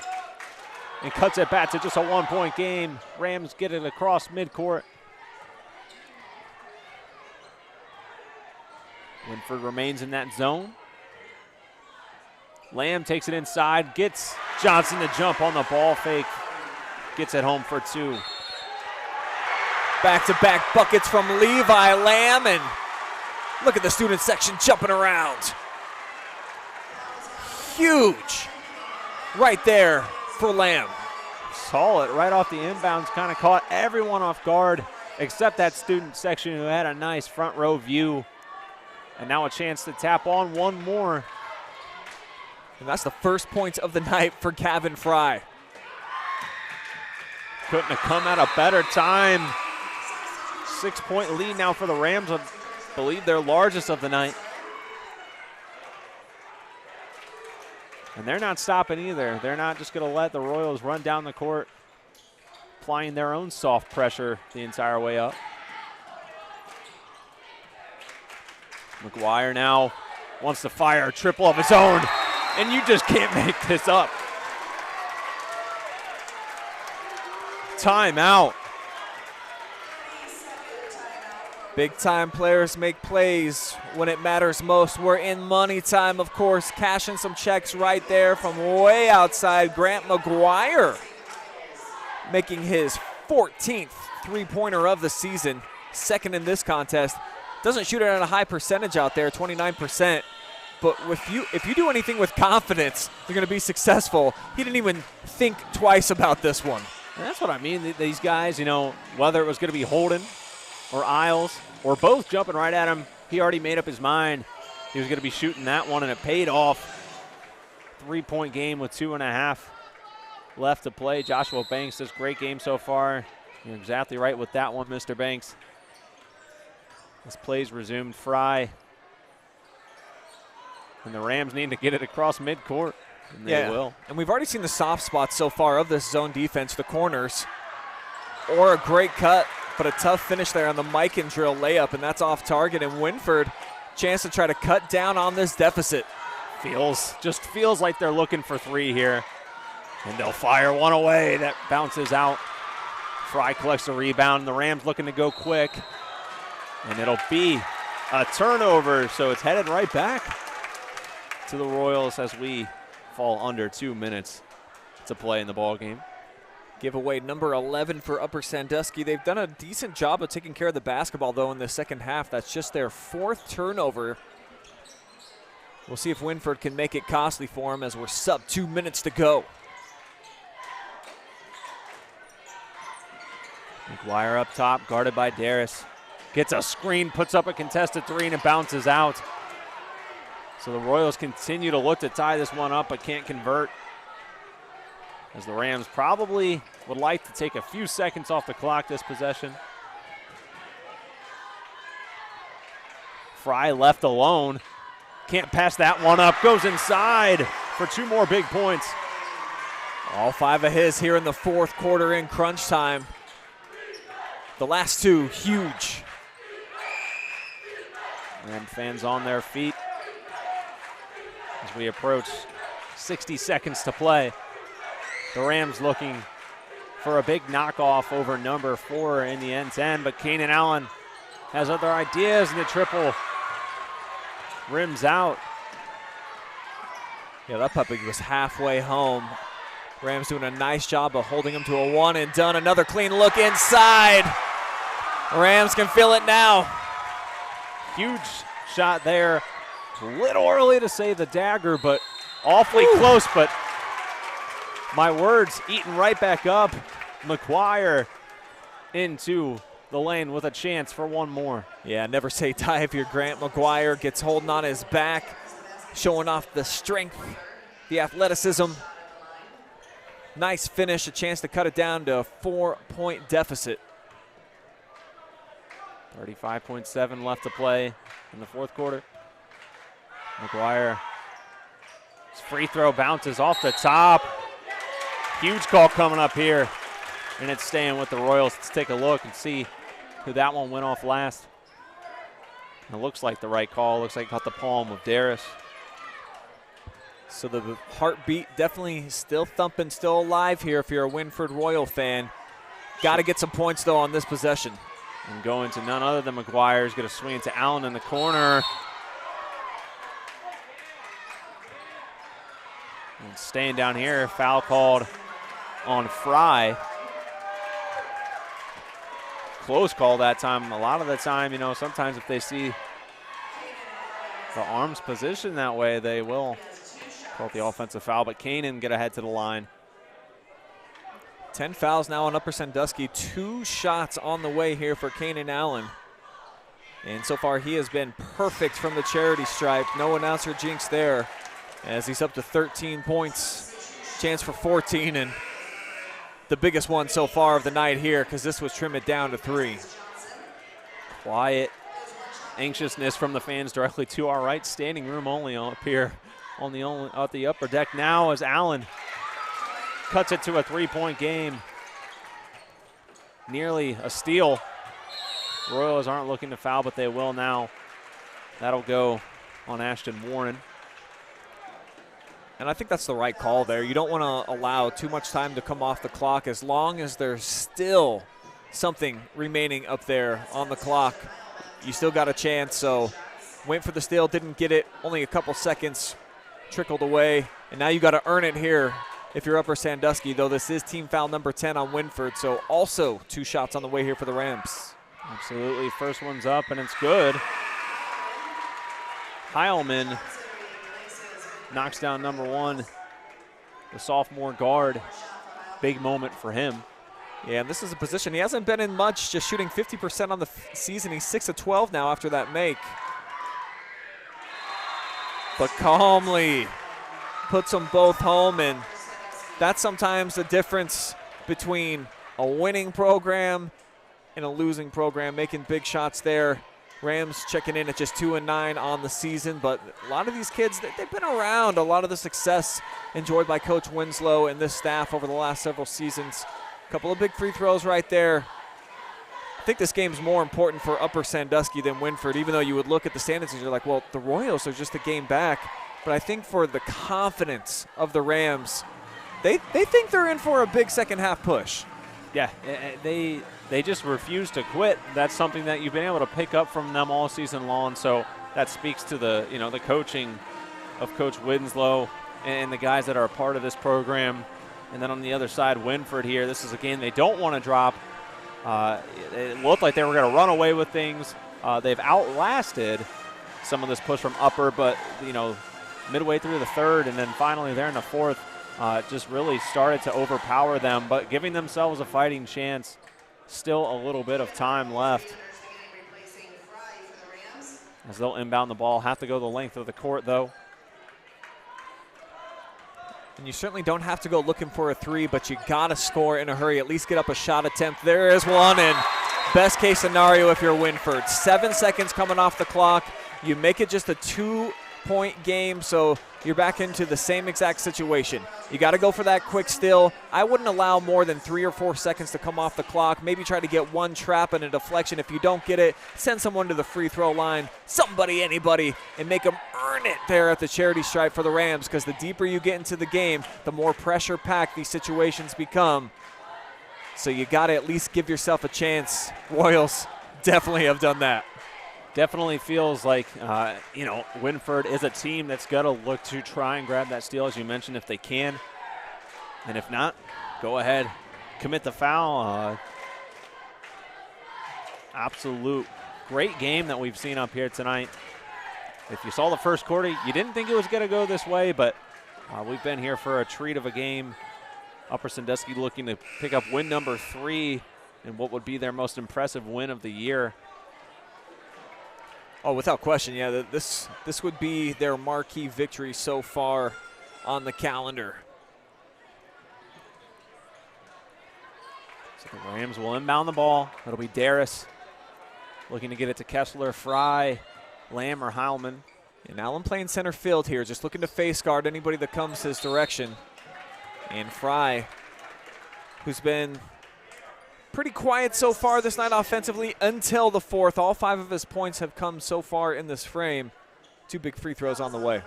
and cuts it back to just a 1-point game. Rams get it across midcourt. Wynford remains in that zone. Lamb takes it inside, gets Johnson to jump on the ball fake. Gets it home for 2. Back-to-back buckets from Levi Lamb, and look at the student section jumping around. Huge right there for Lamb. Saw it right off the inbounds, kind of caught everyone off guard except that student section who had a nice front row view. And now a chance to tap on one more. And that's the first points of the night for Gavin Fry. Couldn't have come at a better time. 6-point lead now for the Rams. I believe their largest of the night. And they're not stopping either. They're not just going to let the Royals run down the court, applying their own soft pressure the entire way up. McGuire now wants to fire a triple of his own, and you just can't make this up. Timeout. Big time players make plays when it matters most. We're in money time, of course, cashing some checks right there from way outside. Grant McGuire making his 14th three-pointer of the season, second in this contest. Doesn't shoot it at a high percentage out there, 29%. But if you do anything with confidence, you're going to be successful. He didn't even think twice about this one. And that's what I mean. These guys, you know, whether it was going to be Holden or Isles or both jumping right at him, he already made up his mind. He was going to be shooting that one, and it paid off. 3-point game with 2.5 left to play. Joshua Banks does great game so far. You're exactly right with that one, Mr. Banks. This play's resumed. Fry. And the Rams need to get it across midcourt, and they will. And we've already seen the soft spots so far of this zone defense, the corners, or a great cut, but a tough finish there on the Mike and drill layup, and that's off target. And Wynford, chance to try to cut down on this deficit. Just feels like they're looking for three here. And they'll fire one away. That bounces out. Fry collects the rebound. The Rams looking to go quick. And it'll be a turnover, so it's headed right back to the Royals as we fall under 2 minutes to play in the ball game. Giveaway number 11 for Upper Sandusky. They've done a decent job of taking care of the basketball, though, in the second half. That's just their 4th turnover. We'll see if Wynford can make it costly for him as we're sub 2 minutes to go. McGuire up top, guarded by Daris. Gets a screen, puts up a contested three, and it bounces out. So the Royals continue to look to tie this one up, but can't convert, as the Rams probably would like to take a few seconds off the clock this possession. Fry left alone. Can't pass that one up. Goes inside for 2 more big points. All 5 of his here in the 4th quarter in crunch time. The last 2, huge. And fans on their feet as we approach 60 seconds to play. The Rams looking for a big knockoff over number 4 in the N10, but Keenan Allen has other ideas, and the triple rims out. Yeah, that puppy was halfway home. Rams doing a nice job of holding him to a one and done. Another clean look inside. Rams can feel it now. Huge shot there. A little early to say the dagger, but awfully close. But my words eaten right back up. McGuire into the lane with a chance for one more. Yeah, never say die if you're Grant McGuire. Gets holding on his back, showing off the strength, the athleticism. Nice finish, a chance to cut it down to a 4-point deficit. 35.7 left to play in the 4th quarter. McGuire, his free throw bounces off the top. Huge call coming up here, and it's staying with the Royals. Let's take a look and see who that one went off last. It looks like the right call. Looks like it caught the palm of Daris. So the heartbeat definitely still thumping, still alive here if you're a Wynford Royal fan. Got to get some points, though, on this possession. And going to none other than McGuire. Is going to swing it to Allen in the corner. And staying down here, foul called on Fry. Close call that time. A lot of the time, you know, sometimes if they see the arms position that way, they will call it the offensive foul. But Kanan get ahead to the line. 10 fouls now on Upper Sandusky. 2 shots on the way here for Kanan Allen. And so far he has been perfect from the charity stripe. No announcer jinx there. as he's up to 13 points. Chance for 14, and the biggest one so far of the night here, because this was trim it down to 3. Quiet anxiousness from the fans directly to our right. Standing room only up here on the upper deck now as Allen cuts it to a 3-point game. Nearly a steal. Royals aren't looking to foul, but they will now. That'll go on Ashton Warren. And I think that's the right call there. You don't want to allow too much time to come off the clock as long as there's still something remaining up there on the clock. You still got a chance, so went for the steal, didn't get it. Only a couple seconds trickled away, and now you got to earn it here if you're Upper Sandusky, though this is team foul number 10 on Wynford, so also 2 shots on the way here for the Rams. Absolutely. First one's up, and it's good. Heilman knocks down number 1, the sophomore guard. Big moment for him. Yeah, and this is a position he hasn't been in much, just shooting 50% on the season. He's 6 of 12 now after that make. But calmly puts them both home, and that's sometimes the difference between a winning program and a losing program, making big shots there. Rams checking in at just 2-9 on the season, but a lot of these kids, they've been around a lot of the success enjoyed by Coach Winslow and this staff over the last several seasons. A couple of big free throws right there. I think this game's more important for Upper Sandusky than Wynford, even though you would look at the standings and you're like, well, the Royals are just a game back. But I think for the confidence of the Rams, they think they're in for a big second half push. Yeah, they just refuse to quit. That's something that you've been able to pick up from them all season long. So that speaks to the the coaching of Coach Winslow and the guys that are a part of this program. And then on the other side, Wynford here. This is a game they don't want to drop. It looked like they were going to run away with things. They've outlasted some of this push from Upper, but midway through the third and then finally there in the fourth, just really started to overpower them, but giving themselves a fighting chance. Still a little bit of time left as they'll inbound the ball. Have to go the length of the court, though. And you certainly don't have to go looking for a 3, but you got to score in a hurry, at least get up a shot attempt. There is one, and best case scenario if you're Wynford. 7 seconds coming off the clock. You make it just a 2-point game, so you're back into the same exact situation. You got to go for that quick steal. I wouldn't allow more than 3 or 4 seconds to come off the clock. Maybe try to get one trap and a deflection. If you don't get it, send someone to the free throw line, somebody, anybody, and make them earn it there at the charity stripe for the Rams, because the deeper you get into the game, the more pressure-packed these situations become. So you got to at least give yourself a chance. Royals definitely have done that. Definitely feels like, Wynford is a team that's got to look to try and grab that steal, as you mentioned, if they can. And if not, go ahead, commit the foul. Absolute great game that we've seen up here tonight. If you saw the first quarter, you didn't think it was going to go this way, but we've been here for a treat of a game. Upper Sandusky looking to pick up win number 3 in what would be their most impressive win of the year. Oh, without question, yeah. This would be their marquee victory so far on the calendar. So the Rams will inbound the ball. It'll be Daris looking to get it to Kessler, Fry, Lamb, or Heilman. And Allen playing center field here, just looking to face guard anybody that comes his direction. And Fry, who's been pretty quiet so far this night offensively until the fourth. All 5 of his points have come so far in this frame. 2 big free throws on the way.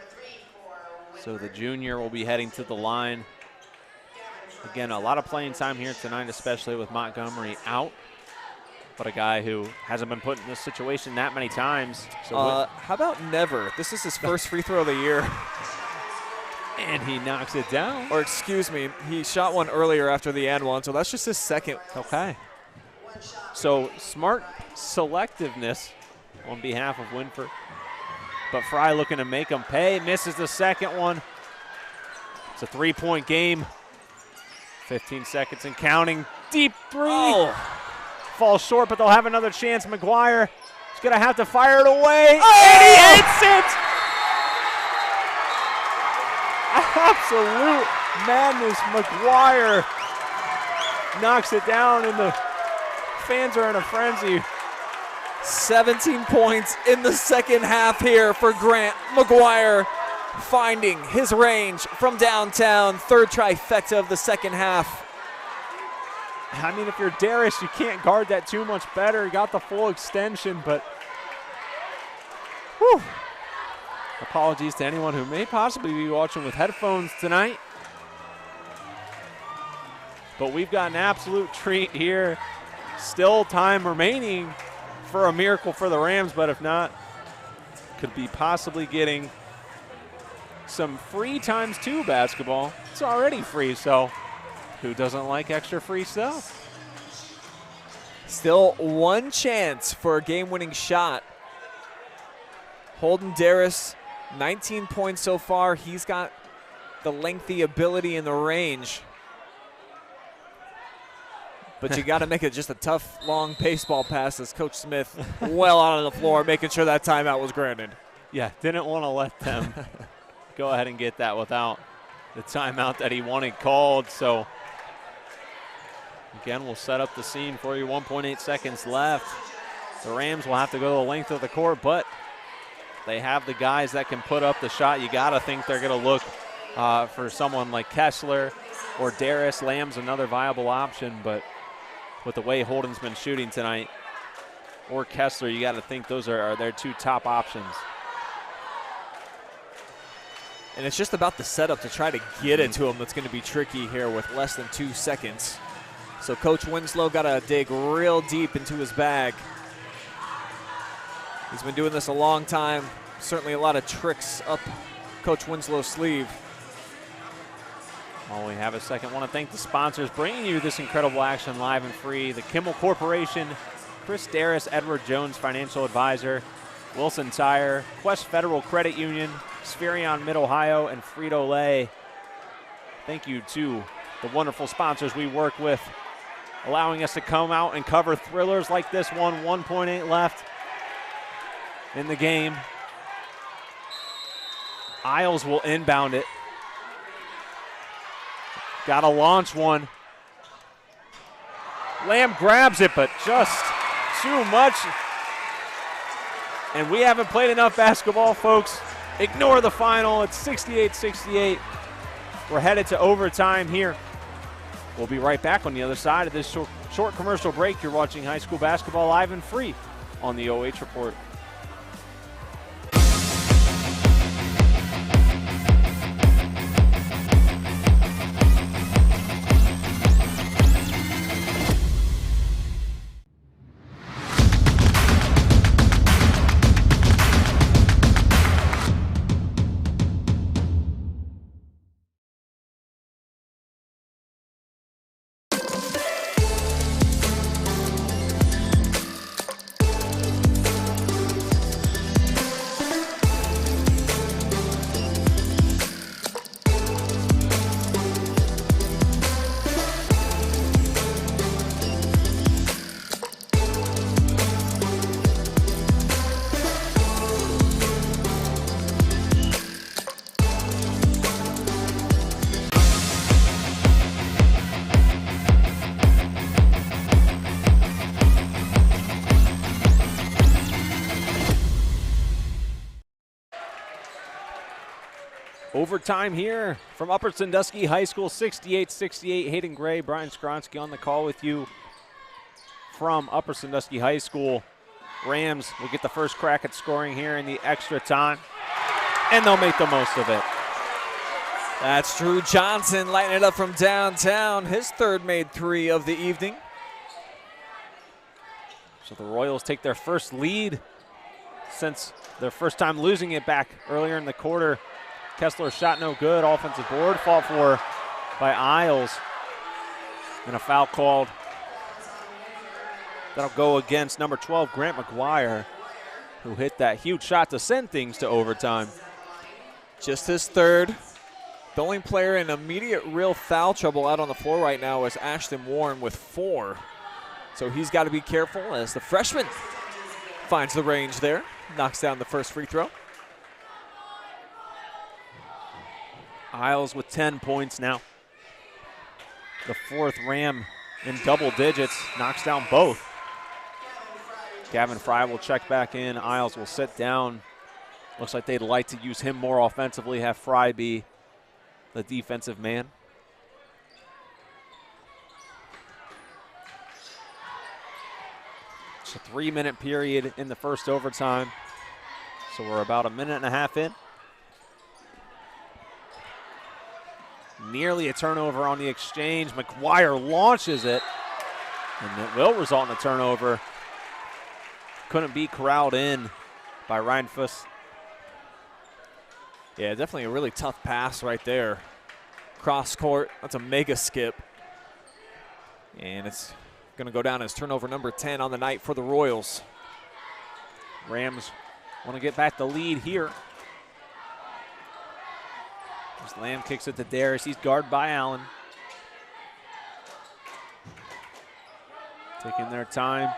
So the junior will be heading to the line. Again, a lot of playing time here tonight, especially with Montgomery out. But a guy who hasn't been put in this situation that many times. So how about never? This is his first free throw of the year. And he knocks it down. Or excuse me, he shot one earlier after the and one, so that's just his second. Okay. So smart selectiveness on behalf of Wynford. But Fry looking to make him pay. Misses the second one. It's a 3-point game. 15 seconds and counting. Deep 3. Oh. Falls short, but they'll have another chance. McGuire is going to have to fire it away. Oh. And he hits it. absolute madness. McGuire knocks it down, and the fans are in a frenzy. 17 points in the second half here for Grant McGuire, finding his range from downtown. Third trifecta of the second half. I mean, if you're Daris, you can't guard that too much better. He got the full extension, but whew. Apologies to anyone who may possibly be watching with headphones tonight. But we've got an absolute treat here. Still time remaining for a miracle for the Rams, but if not, could be possibly getting some free ×2 basketball. It's already free, so who doesn't like extra free stuff? Still one chance for a game-winning shot. Holden Daris, 19 points so far. He's got the lengthy ability in the range. But you got to make it just a tough, long baseball pass as Coach Smith well out on the floor, making sure that timeout was granted. Yeah, didn't want to let them go ahead and get that without the timeout that he wanted called. So, again, we'll set up the scene for you. 1.8 seconds left. The Rams will have to go the length of the court, but they have the guys that can put up the shot. You got to think they're going to look for someone like Kessler or Daris. Lamb's another viable option, but with the way Holden's been shooting tonight, or Kessler, you got to think those are their two top options. And it's just about the setup to try to get it to him that's going to be tricky here with less than 2 seconds. So Coach Winslow got to dig real deep into his bag. He's been doing this a long time. Certainly a lot of tricks up Coach Winslow's sleeve. While we have a second, want to thank the sponsors bringing you this incredible action live and free. The Kimmel Corporation, Chris Daris, Edward Jones, Financial Advisor, Wilson Tire, Quest Federal Credit Union, Spherion Mid-Ohio, and Frito Lay. Thank you to the wonderful sponsors we work with, allowing us to come out and cover thrillers like this one. 1.8 left in the game. Isles will inbound it. Got to launch one. Lamb grabs it, but just too much. And we haven't played enough basketball, folks. Ignore the final. It's 68-68. We're headed to overtime here. We'll be right back on the other side of this short commercial break. You're watching high school basketball live and free on the OH Report. Overtime here from Upper Sandusky High School, 68-68. Hayden Gray, Brian Skowronski on the call with you from Upper Sandusky High School. Rams will get the first crack at scoring here in the extra time, and they'll make the most of it. That's Drew Johnson lighting it up from downtown. His third made three of the evening. So the Royals take their first lead since their first time losing it back earlier in the quarter. Kessler shot no good. Offensive board fought for by Isles. And a foul called. That'll go against number 12, Grant McGuire, who hit that huge shot to send things to overtime. Just his third. The only player in immediate real foul trouble out on the floor right now is Ashton Warren with 4. So he's got to be careful as the freshman finds the range there. Knocks down the first free throw. Isles with 10 points now. The fourth Ram in double digits, knocks down both. Gavin Fry will check back in. Isles will sit down. Looks like they'd like to use him more offensively, have Fry be the defensive man. It's a 3-minute period in the first overtime. So we're about a minute and a half in. Nearly a turnover on the exchange. McGuire launches it, and it will result in a turnover. Couldn't be corralled in by Ryan Fuss. Yeah, definitely a really tough pass right there. Cross court, that's a mega skip. And it's going to go down as turnover number 10 on the night for the Royals. Rams want to get back the lead here. As Lamb kicks it to Daris. He's guarded by Allen. Taking their time.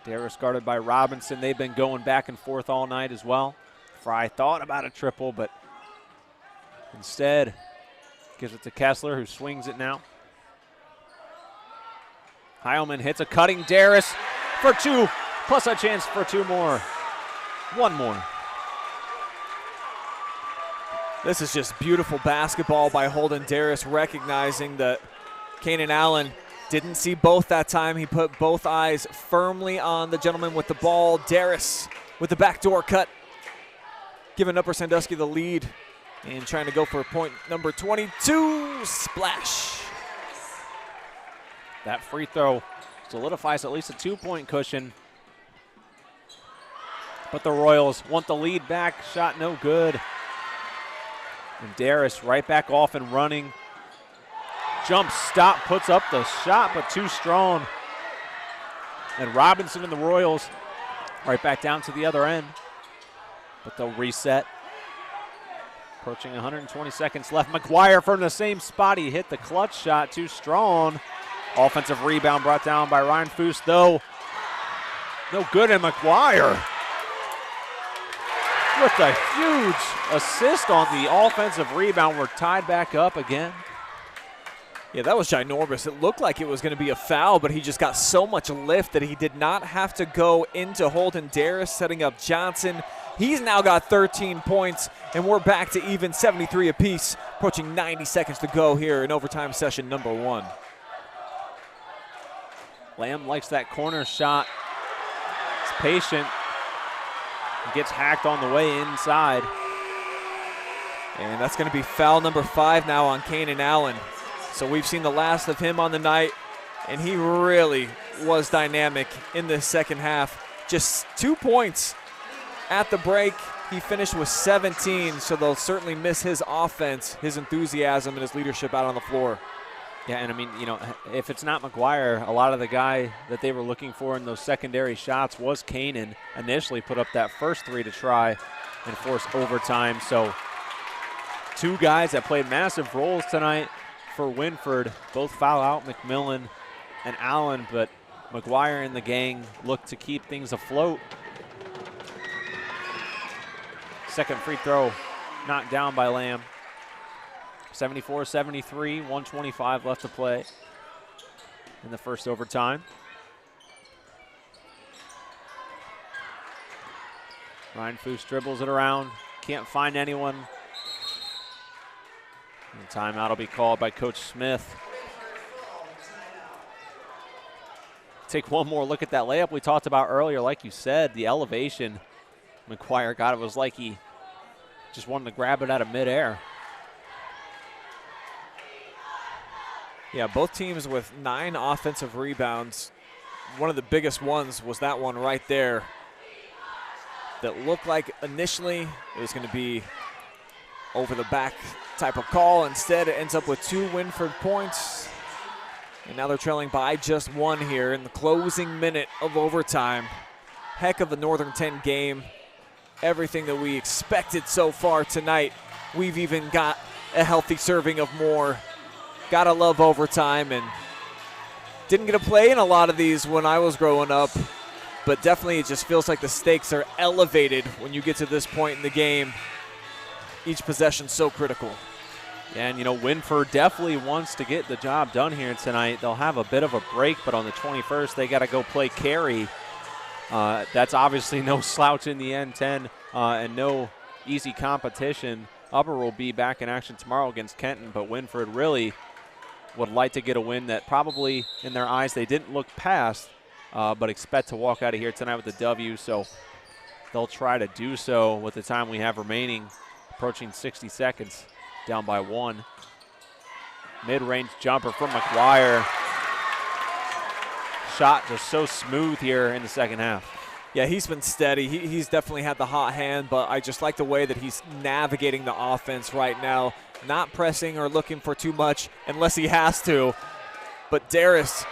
Daris guarded by Robinson. They've been going back and forth all night as well. Fry thought about a triple, but instead gives it to Kessler, who swings it now. Heilman hits a cutting Daris for two, plus a chance for two more. One more. This is just beautiful basketball by Holden Daris, recognizing that Kanan Allen didn't see both that time. He put both eyes firmly on the gentleman with the ball. Daris with the backdoor cut, giving Upper Sandusky the lead and trying to go for point number 22. Splash. That free throw solidifies at least a 2-point cushion. But the Royals want the lead back. Shot no good. And Daris right back off and running. Jump stop, puts up the shot, but too strong. And Robinson and the Royals right back down to the other end. But they'll reset. Approaching 120 seconds left. McGuire from the same spot. He hit the clutch shot, too strong. Offensive rebound brought down by Ryan Foose, though. No good, and McGuire with a huge assist on the offensive rebound. We're tied back up again. Yeah, that was ginormous. It looked like it was going to be a foul, but he just got so much lift that he did not have to go into Holden Daris, setting up Johnson. He's now got 13 points, and we're back to even 73 apiece, approaching 90 seconds to go here in overtime session number 1. Lamb likes that corner shot. He's patient. He gets hacked on the way inside. And that's going to be foul number 5 now on Kanan Allen. So we've seen the last of him on the night, and he really was dynamic in the second half. Just 2 points at the break. He finished with 17, so they'll certainly miss his offense, his enthusiasm, and his leadership out on the floor. Yeah, and I mean, you know, if it's not McGuire, a lot of the guy that they were looking for in those secondary shots was Kanan. Initially put up that first 3 to try and force overtime. So 2 guys that played massive roles tonight for Wynford, both foul out, McMillan and Allen, but McGuire and the gang look to keep things afloat. Second free throw knocked down by Lamb. 74-73, 125 left to play in the first overtime. Ryan Foose dribbles it around, can't find anyone. And timeout will be called by Coach Smith. Take one more look at that layup we talked about earlier. Like you said, the elevation McGuire got, it was like he just wanted to grab it out of midair. Yeah, both teams with 9 offensive rebounds. One of the biggest ones was that one right there that looked like initially it was going to be over the back type of call. Instead, it ends up with 2 Wynford points. And now they're trailing by just 1 here in the closing minute of overtime. Heck of a Northern 10 game. Everything that we expected so far tonight. We've even got a healthy serving of more. Gotta love overtime, and didn't get to play in a lot of these when I was growing up, but definitely it just feels like the stakes are elevated when you get to this point in the game. each possession so critical. And, Wynford definitely wants to get the job done here tonight. They'll have a bit of a break, but on the 21st, they got to go play Cary. That's obviously no slouch in the N10 and no easy competition. Upper will be back in action tomorrow against Kenton, but Wynford really would like to get a win that probably, in their eyes, they didn't look past, but expect to walk out of here tonight with a W. So they'll try to do so with the time we have remaining, approaching 60 seconds. Down by 1. Mid-range jumper from McGuire. Shot just so smooth here in the second half. Yeah, he's been steady. He's definitely had the hot hand, but I just like the way that he's navigating the offense right now. Not pressing or looking for too much unless he has to. But Daris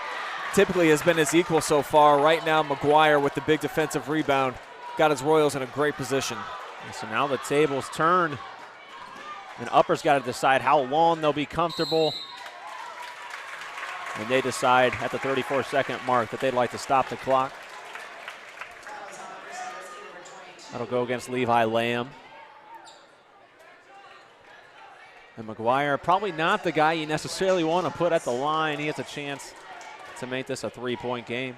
typically has been his equal so far. Right now, McGuire with the big defensive rebound got his Royals in a great position. And so now the tables turn. And Upper's got to decide how long they'll be comfortable. And they decide at the 34-second mark that they'd like to stop the clock. That'll go against Levi Lamb. And McGuire, probably not the guy you necessarily want to put at the line. He has a chance to make this a 3-point game.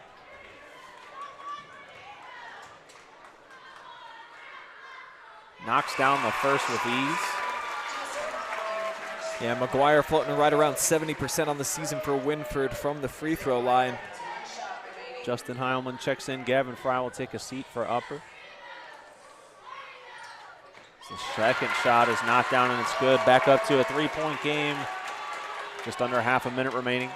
Knocks down the first with ease. Yeah, McGuire floating right around 70% on the season for Wynford from the free throw line. Justin Heilman checks in. Gavin Fry will take a seat for Upper. The second shot is knocked down and it's good. Back up to a 3-point game. Just under half a minute remaining.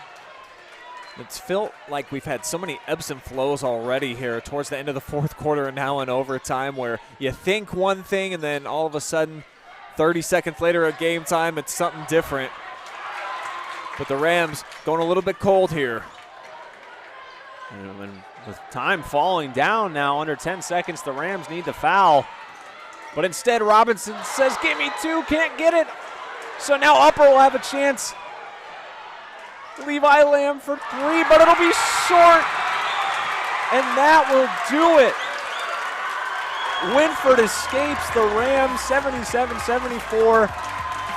It's felt like we've had so many ebbs and flows already here towards the end of the fourth quarter and now in overtime, where you think one thing and then all of a sudden 30 seconds later at game time, it's something different. But the Rams going a little bit cold here. And with time falling down now, under 10 seconds, the Rams need to foul. But instead, Robinson says, "Give me 2, can't get it." So now Upper will have a chance. Levi Lamb for 3, but it'll be short. And that will do it. Wynford escapes the Rams 77-74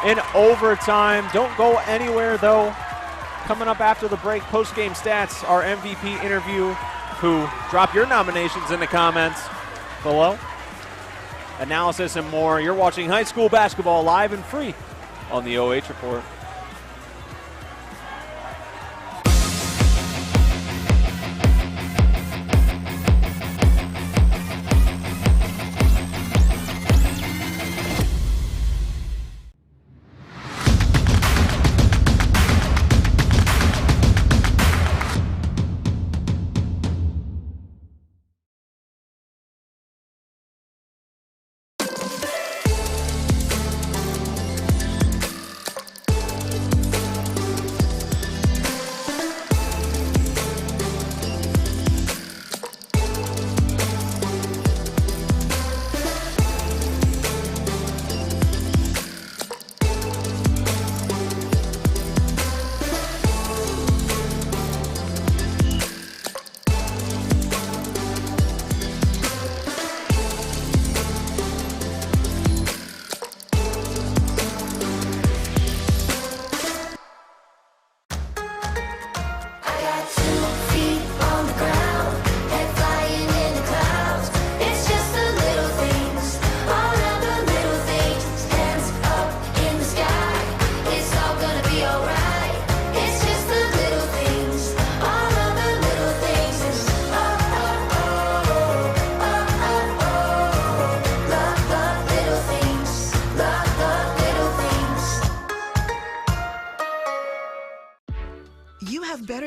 in overtime. Don't go anywhere, though. Coming up after the break, post-game stats, our MVP interview, who drop your nominations in the comments below. Analysis and more. You're watching high school basketball live and free on the OH Report.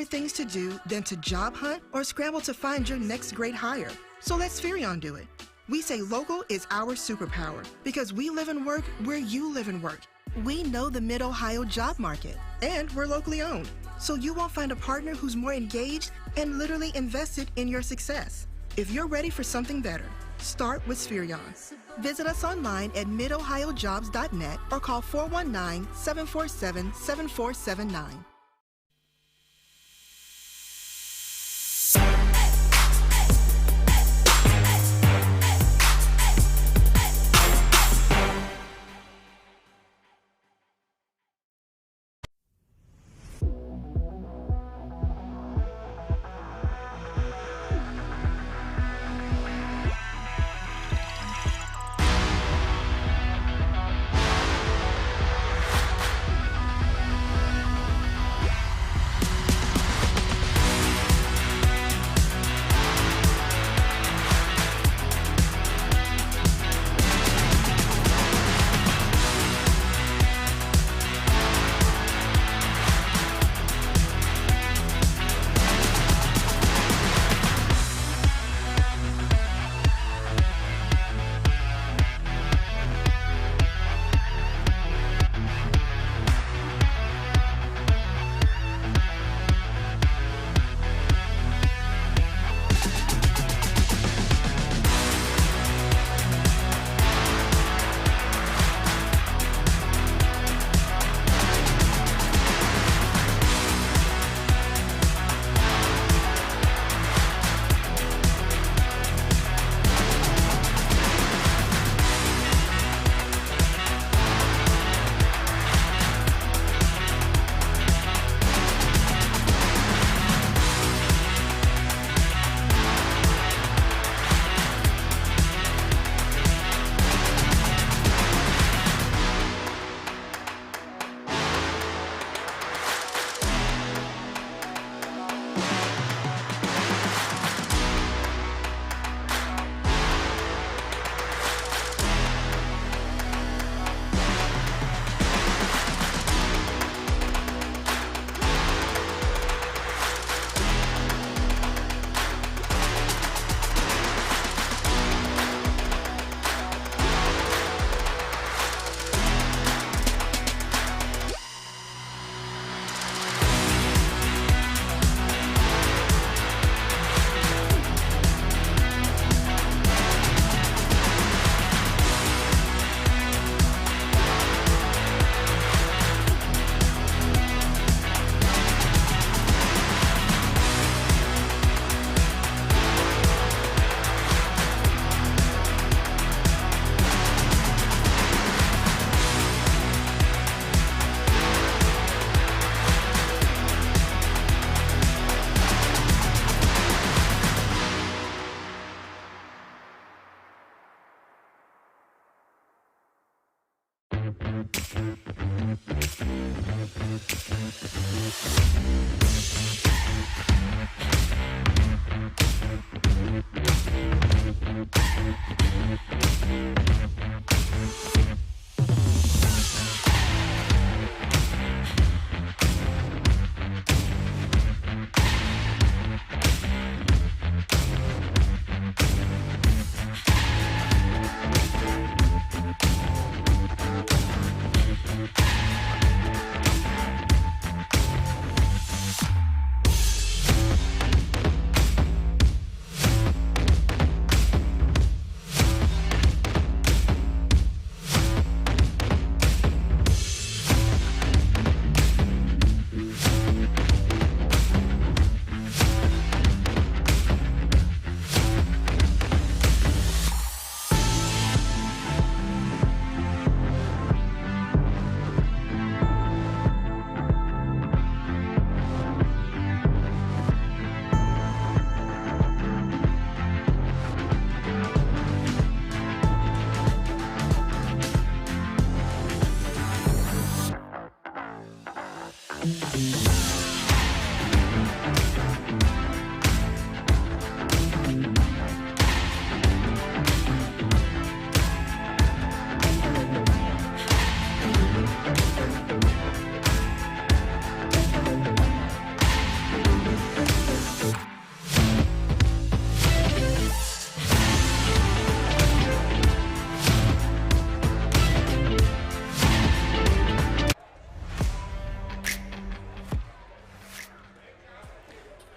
Things to do than to job hunt or scramble to find your next great hire. So let Spherion do it. We say local is our superpower because we live and work where you live and work. We know the Mid-Ohio job market, and we're locally owned. So you won't find a partner who's more engaged and literally invested in your success. If you're ready for something better, start with Spherion. Visit us online at midohiojobs.net or call 419-747-7479.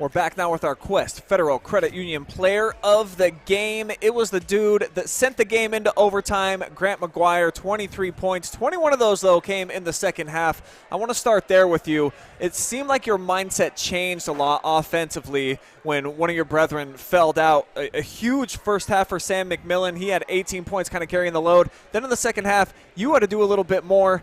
We're back now with our Quest Federal Credit Union Player of the Game. It was the dude that sent the game into overtime, Grant McGuire, 23 points. 21 of those, though, came in the second half. I want to start there with you. It seemed like your mindset changed a lot offensively when one of your brethren felled out. A huge first half for Sam McMillan. He had 18 points kind of carrying the load. Then in the second half, you had to do a little bit more.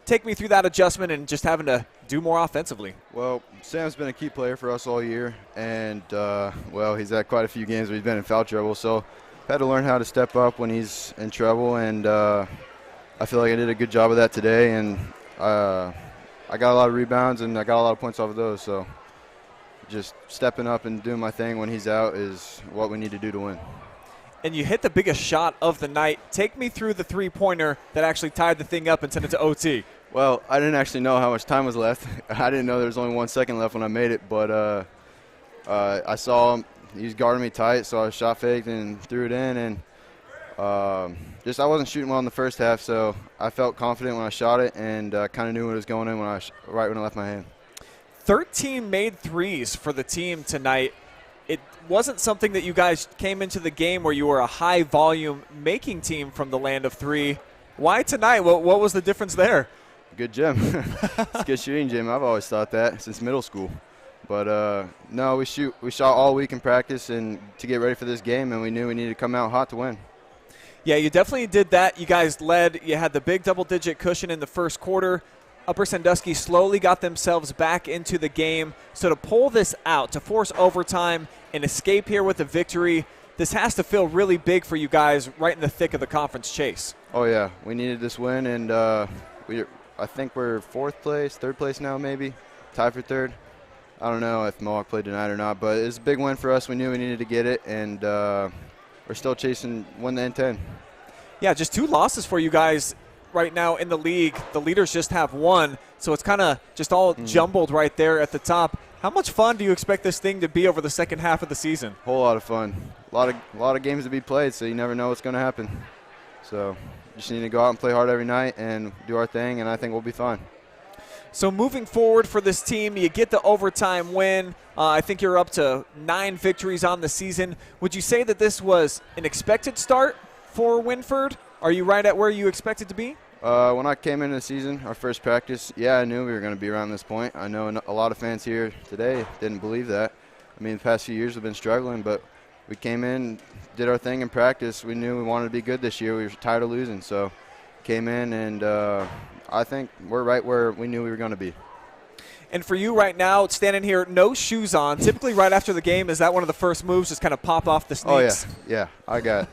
Take me through that adjustment and just having to do more offensively. Well, Sam's been a key player for us all year, and, well, he's had quite a few games where he's been in foul trouble, so had to learn how to step up when he's in trouble, and I feel like I did a good job of that today, and I got a lot of rebounds, and I got a lot of points off of those, so just stepping up and doing my thing when he's out is what we need to do to win. And you hit the biggest shot of the night. Take me through the three-pointer that actually tied the thing up and sent it to OT. Well, I didn't actually know how much time was left. I didn't know there was only 1 second left when I made it, but I saw him. He was guarding me tight, so I shot faked and threw it in. And just I wasn't shooting well in the first half, so I felt confident when I shot it and kind of knew when it was going in right when I left my hand. 13 made threes for the team tonight. It wasn't something that you guys came into the game where you were a high-volume making team from the land of three. Why tonight? What was the difference there? Good gym. It's a good shooting gym. I've always thought that since middle school. But, no, we shot all week in practice and to get ready for this game, and we knew we needed to come out hot to win. Yeah, you definitely did that. You guys led. You had the big double-digit cushion in the first quarter. Upper Sandusky slowly got themselves back into the game. So to pull this out, to force overtime and escape here with a victory, this has to feel really big for you guys right in the thick of the conference chase. Oh, yeah. We needed this win, and I think we're third place now maybe, tied for third. I don't know if Mohawk played tonight or not, but it's a big win for us. We knew we needed to get it, and we're still chasing 1 to 10. Yeah, just 2 losses for you guys right now in the league. The leaders just have 1, so it's kind of just all jumbled right there at the top. How much fun do you expect this thing to be over the second half of the season? Whole lot of fun. A lot of games to be played, so you never know what's going to happen. So just need to go out and play hard every night and do our thing, and I think we'll be fine. So moving forward for this team, you get the overtime win. I think you're up to 9 victories on the season. Would you say that this was an expected start for Wynford? Are you right at where you expected to be? When I came into the season, our first practice, yeah, I knew we were going to be around this point. I know a lot of fans here today didn't believe that. I mean, the past few years we've been struggling, but we came in, did our thing in practice. We knew we wanted to be good this year. We were tired of losing, so came in, and I think we're right where we knew we were going to be. And for you right now, standing here, no shoes on, typically right after the game, is that one of the first moves, just kind of pop off the sneaks? Oh, yeah. Yeah, I got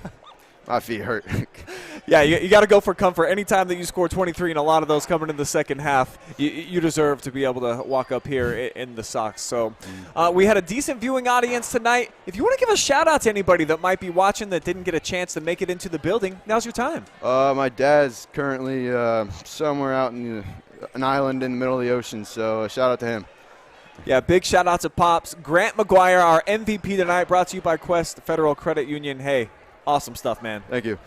my feet hurt. Yeah, you got to go for comfort. Anytime that you score 23 and a lot of those coming in the second half, you deserve to be able to walk up here in the Sox. So we had a decent viewing audience tonight. If you want to give a shout-out to anybody that might be watching that didn't get a chance to make it into the building, now's your time. My dad's currently somewhere out in an island in the middle of the ocean, so a shout-out to him. Yeah, big shout-out to Pops. Grant McGuire, our MVP tonight, brought to you by Quest Federal Credit Union. Hey, awesome stuff, man. Thank you.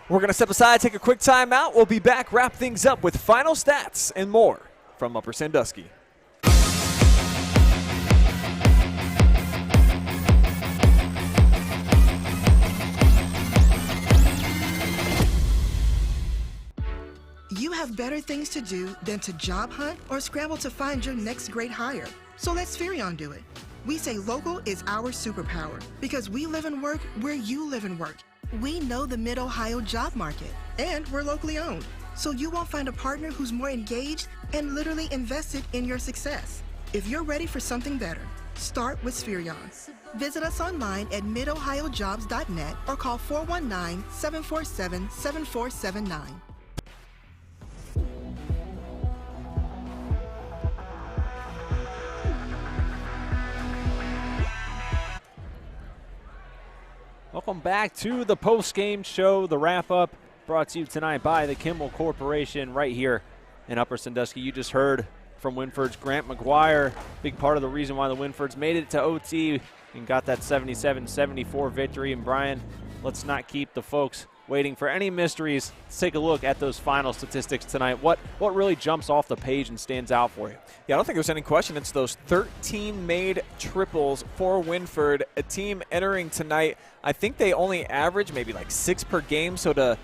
We're going to step aside, take a quick timeout. We'll be back, wrap things up with final stats and more from Upper Sandusky. You have better things to do than to job hunt or scramble to find your next great hire. So let Spherion do it. We say local is our superpower because we live and work where you live and work. We know the Mid-Ohio job market, and we're locally owned. So you won't find a partner who's more engaged and literally invested in your success. If you're ready for something better, start with Spherion. Visit us online at midohiojobs.net or call 419-747-7479. Welcome back to the post-game show, the wrap-up, brought to you tonight by the Kimmel Corporation right here in Upper Sandusky. You just heard from Wynford's Grant McGuire, big part of the reason why the Wynfords made it to OT and got that 77-74 victory. And Brian, let's not keep the folks waiting for any mysteries. Let's take a look at those final statistics tonight. What really jumps off the page and stands out for you? Yeah, I don't think there's any question. It's those 13 made triples for Wynford, a team entering tonight. I think they only average maybe like 6 per game, so to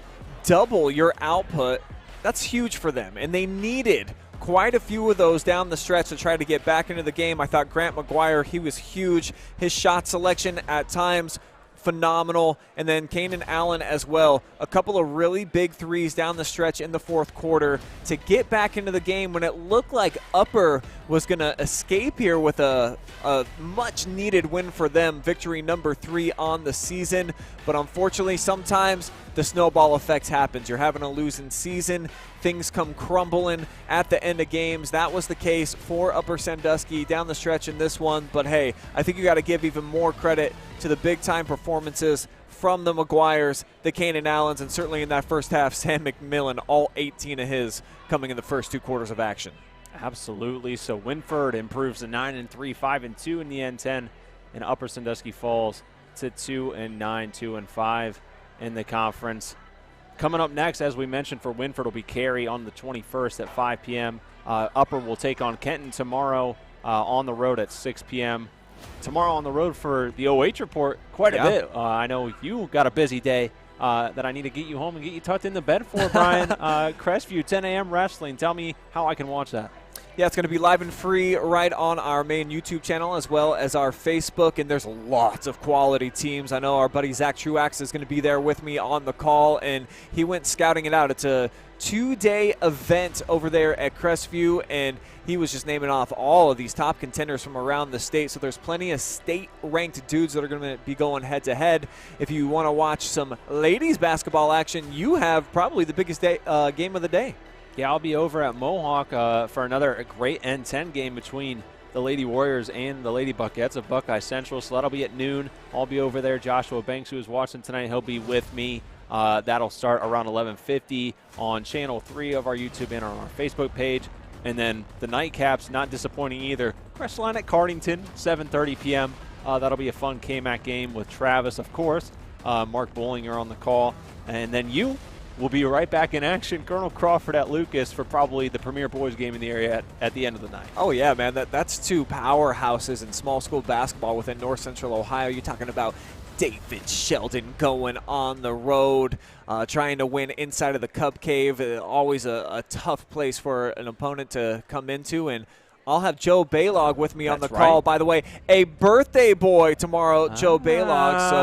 double your output, that's huge for them. And they needed quite a few of those down the stretch to try to get back into the game. I thought Grant McGuire, he was huge. His shot selection at times phenomenal, and then Kanan Allen as well. A couple of really big threes down the stretch in the fourth quarter to get back into the game when it looked like Upper was going to escape here with a much-needed win for them, victory number 3 on the season. But unfortunately, sometimes the snowball effect happens. You're having a losing season. Things come crumbling at the end of games. That was the case for Upper Sandusky down the stretch in this one. But, hey, I think you got to give even more credit to the big-time performances from the McGuires, the Kanan Allens, and certainly in that first half, Sam McMillan, all 18 of his coming in the first 2 quarters of action. Absolutely. So Wynford improves to 9-3, 5-2 in the N10, and Upper Sandusky falls to 2-9, 2-5 in the conference. Coming up next, as we mentioned, for Wynford will be Cary on the 21st at 5 p.m. Upper will take on Kenton tomorrow on the road at 6 p.m. Tomorrow on the road for the OH report, quite a bit. I know you got a busy day that I need to get you home and get you tucked in the bed for, Brian. Crestview, 10 a.m. wrestling. Tell me how I can watch that. Yeah, it's going to be live and free right on our main YouTube channel as well as our Facebook, and there's lots of quality teams. I know our buddy Zach Truax is going to be there with me on the call, and he went scouting it out. It's a 2-day event over there at Crestview, and he was just naming off all of these top contenders from around the state. So there's plenty of state-ranked dudes that are going to be going head-to-head. If you want to watch some ladies basketball action, you have probably the biggest game of the day. Yeah, I'll be over at Mohawk for another great N10 game between the Lady Warriors and the Lady Buckettes of Buckeye Central. So that'll be at noon. I'll be over there. Joshua Banks, who is watching tonight, he'll be with me. That'll start around 11:50 on Channel 3 of our YouTube and on our Facebook page. And then the nightcaps, not disappointing either. Crestline at Cardington, 7:30 p.m. That'll be a fun KMAC game with Travis, of course. Mark Bollinger on the call. And then you will be right back in action. Colonel Crawford at Lucas for probably the premier boys game in the area at the end of the night. Oh, yeah, man. That's 2 powerhouses in small school basketball within North Central Ohio. You're talking about David Sheldon going on the road, trying to win inside of the Cub Cave. Always a tough place for an opponent to come into. And I'll have Joe Baylog with me on the call. Right. By the way, a birthday boy tomorrow, Joe Baylog. So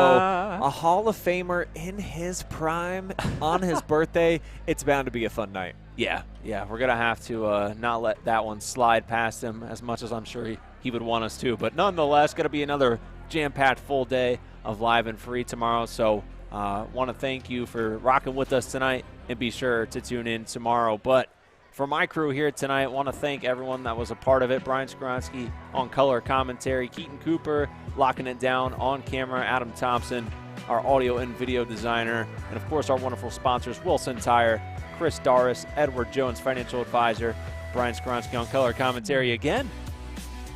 a Hall of Famer in his prime on his birthday. It's bound to be a fun night. Yeah, we're going to have to not let that one slide past him as much as I'm sure he would want us to. But nonetheless, going to be another jam-packed full day of live and free tomorrow. So Want to thank you for rocking with us tonight, and be sure to tune in tomorrow. But for my crew here tonight, I want to thank everyone that was a part of it. Brian Skowronski on color commentary, Keaton Cooper locking it down on camera, Adam Thompson, our audio and video designer, and of course our wonderful sponsors, Wilson Tire, Chris Daris, Edward Jones, financial advisor, Brian Skowronski on color commentary again.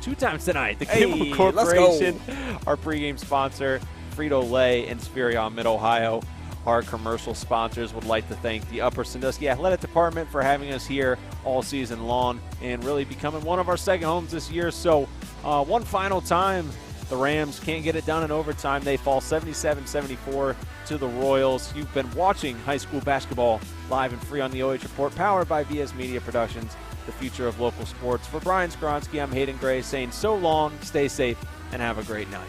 2 times tonight. The Kimmel Corporation, our pregame sponsor, Frito Lay, and Spherion Mid-Ohio, our commercial sponsors. Would like to thank the Upper Sandusky Athletic Department for having us here all season long and really becoming one of our second homes this year. So one final time, the Rams can't get it done in overtime. They fall 77-74 to the Royals. You've been watching high school basketball live and free on the OH Report, powered by VS Media Productions, the future of local sports. For Brian Skowronski, I'm Hayden Gray saying so long, stay safe, and have a great night.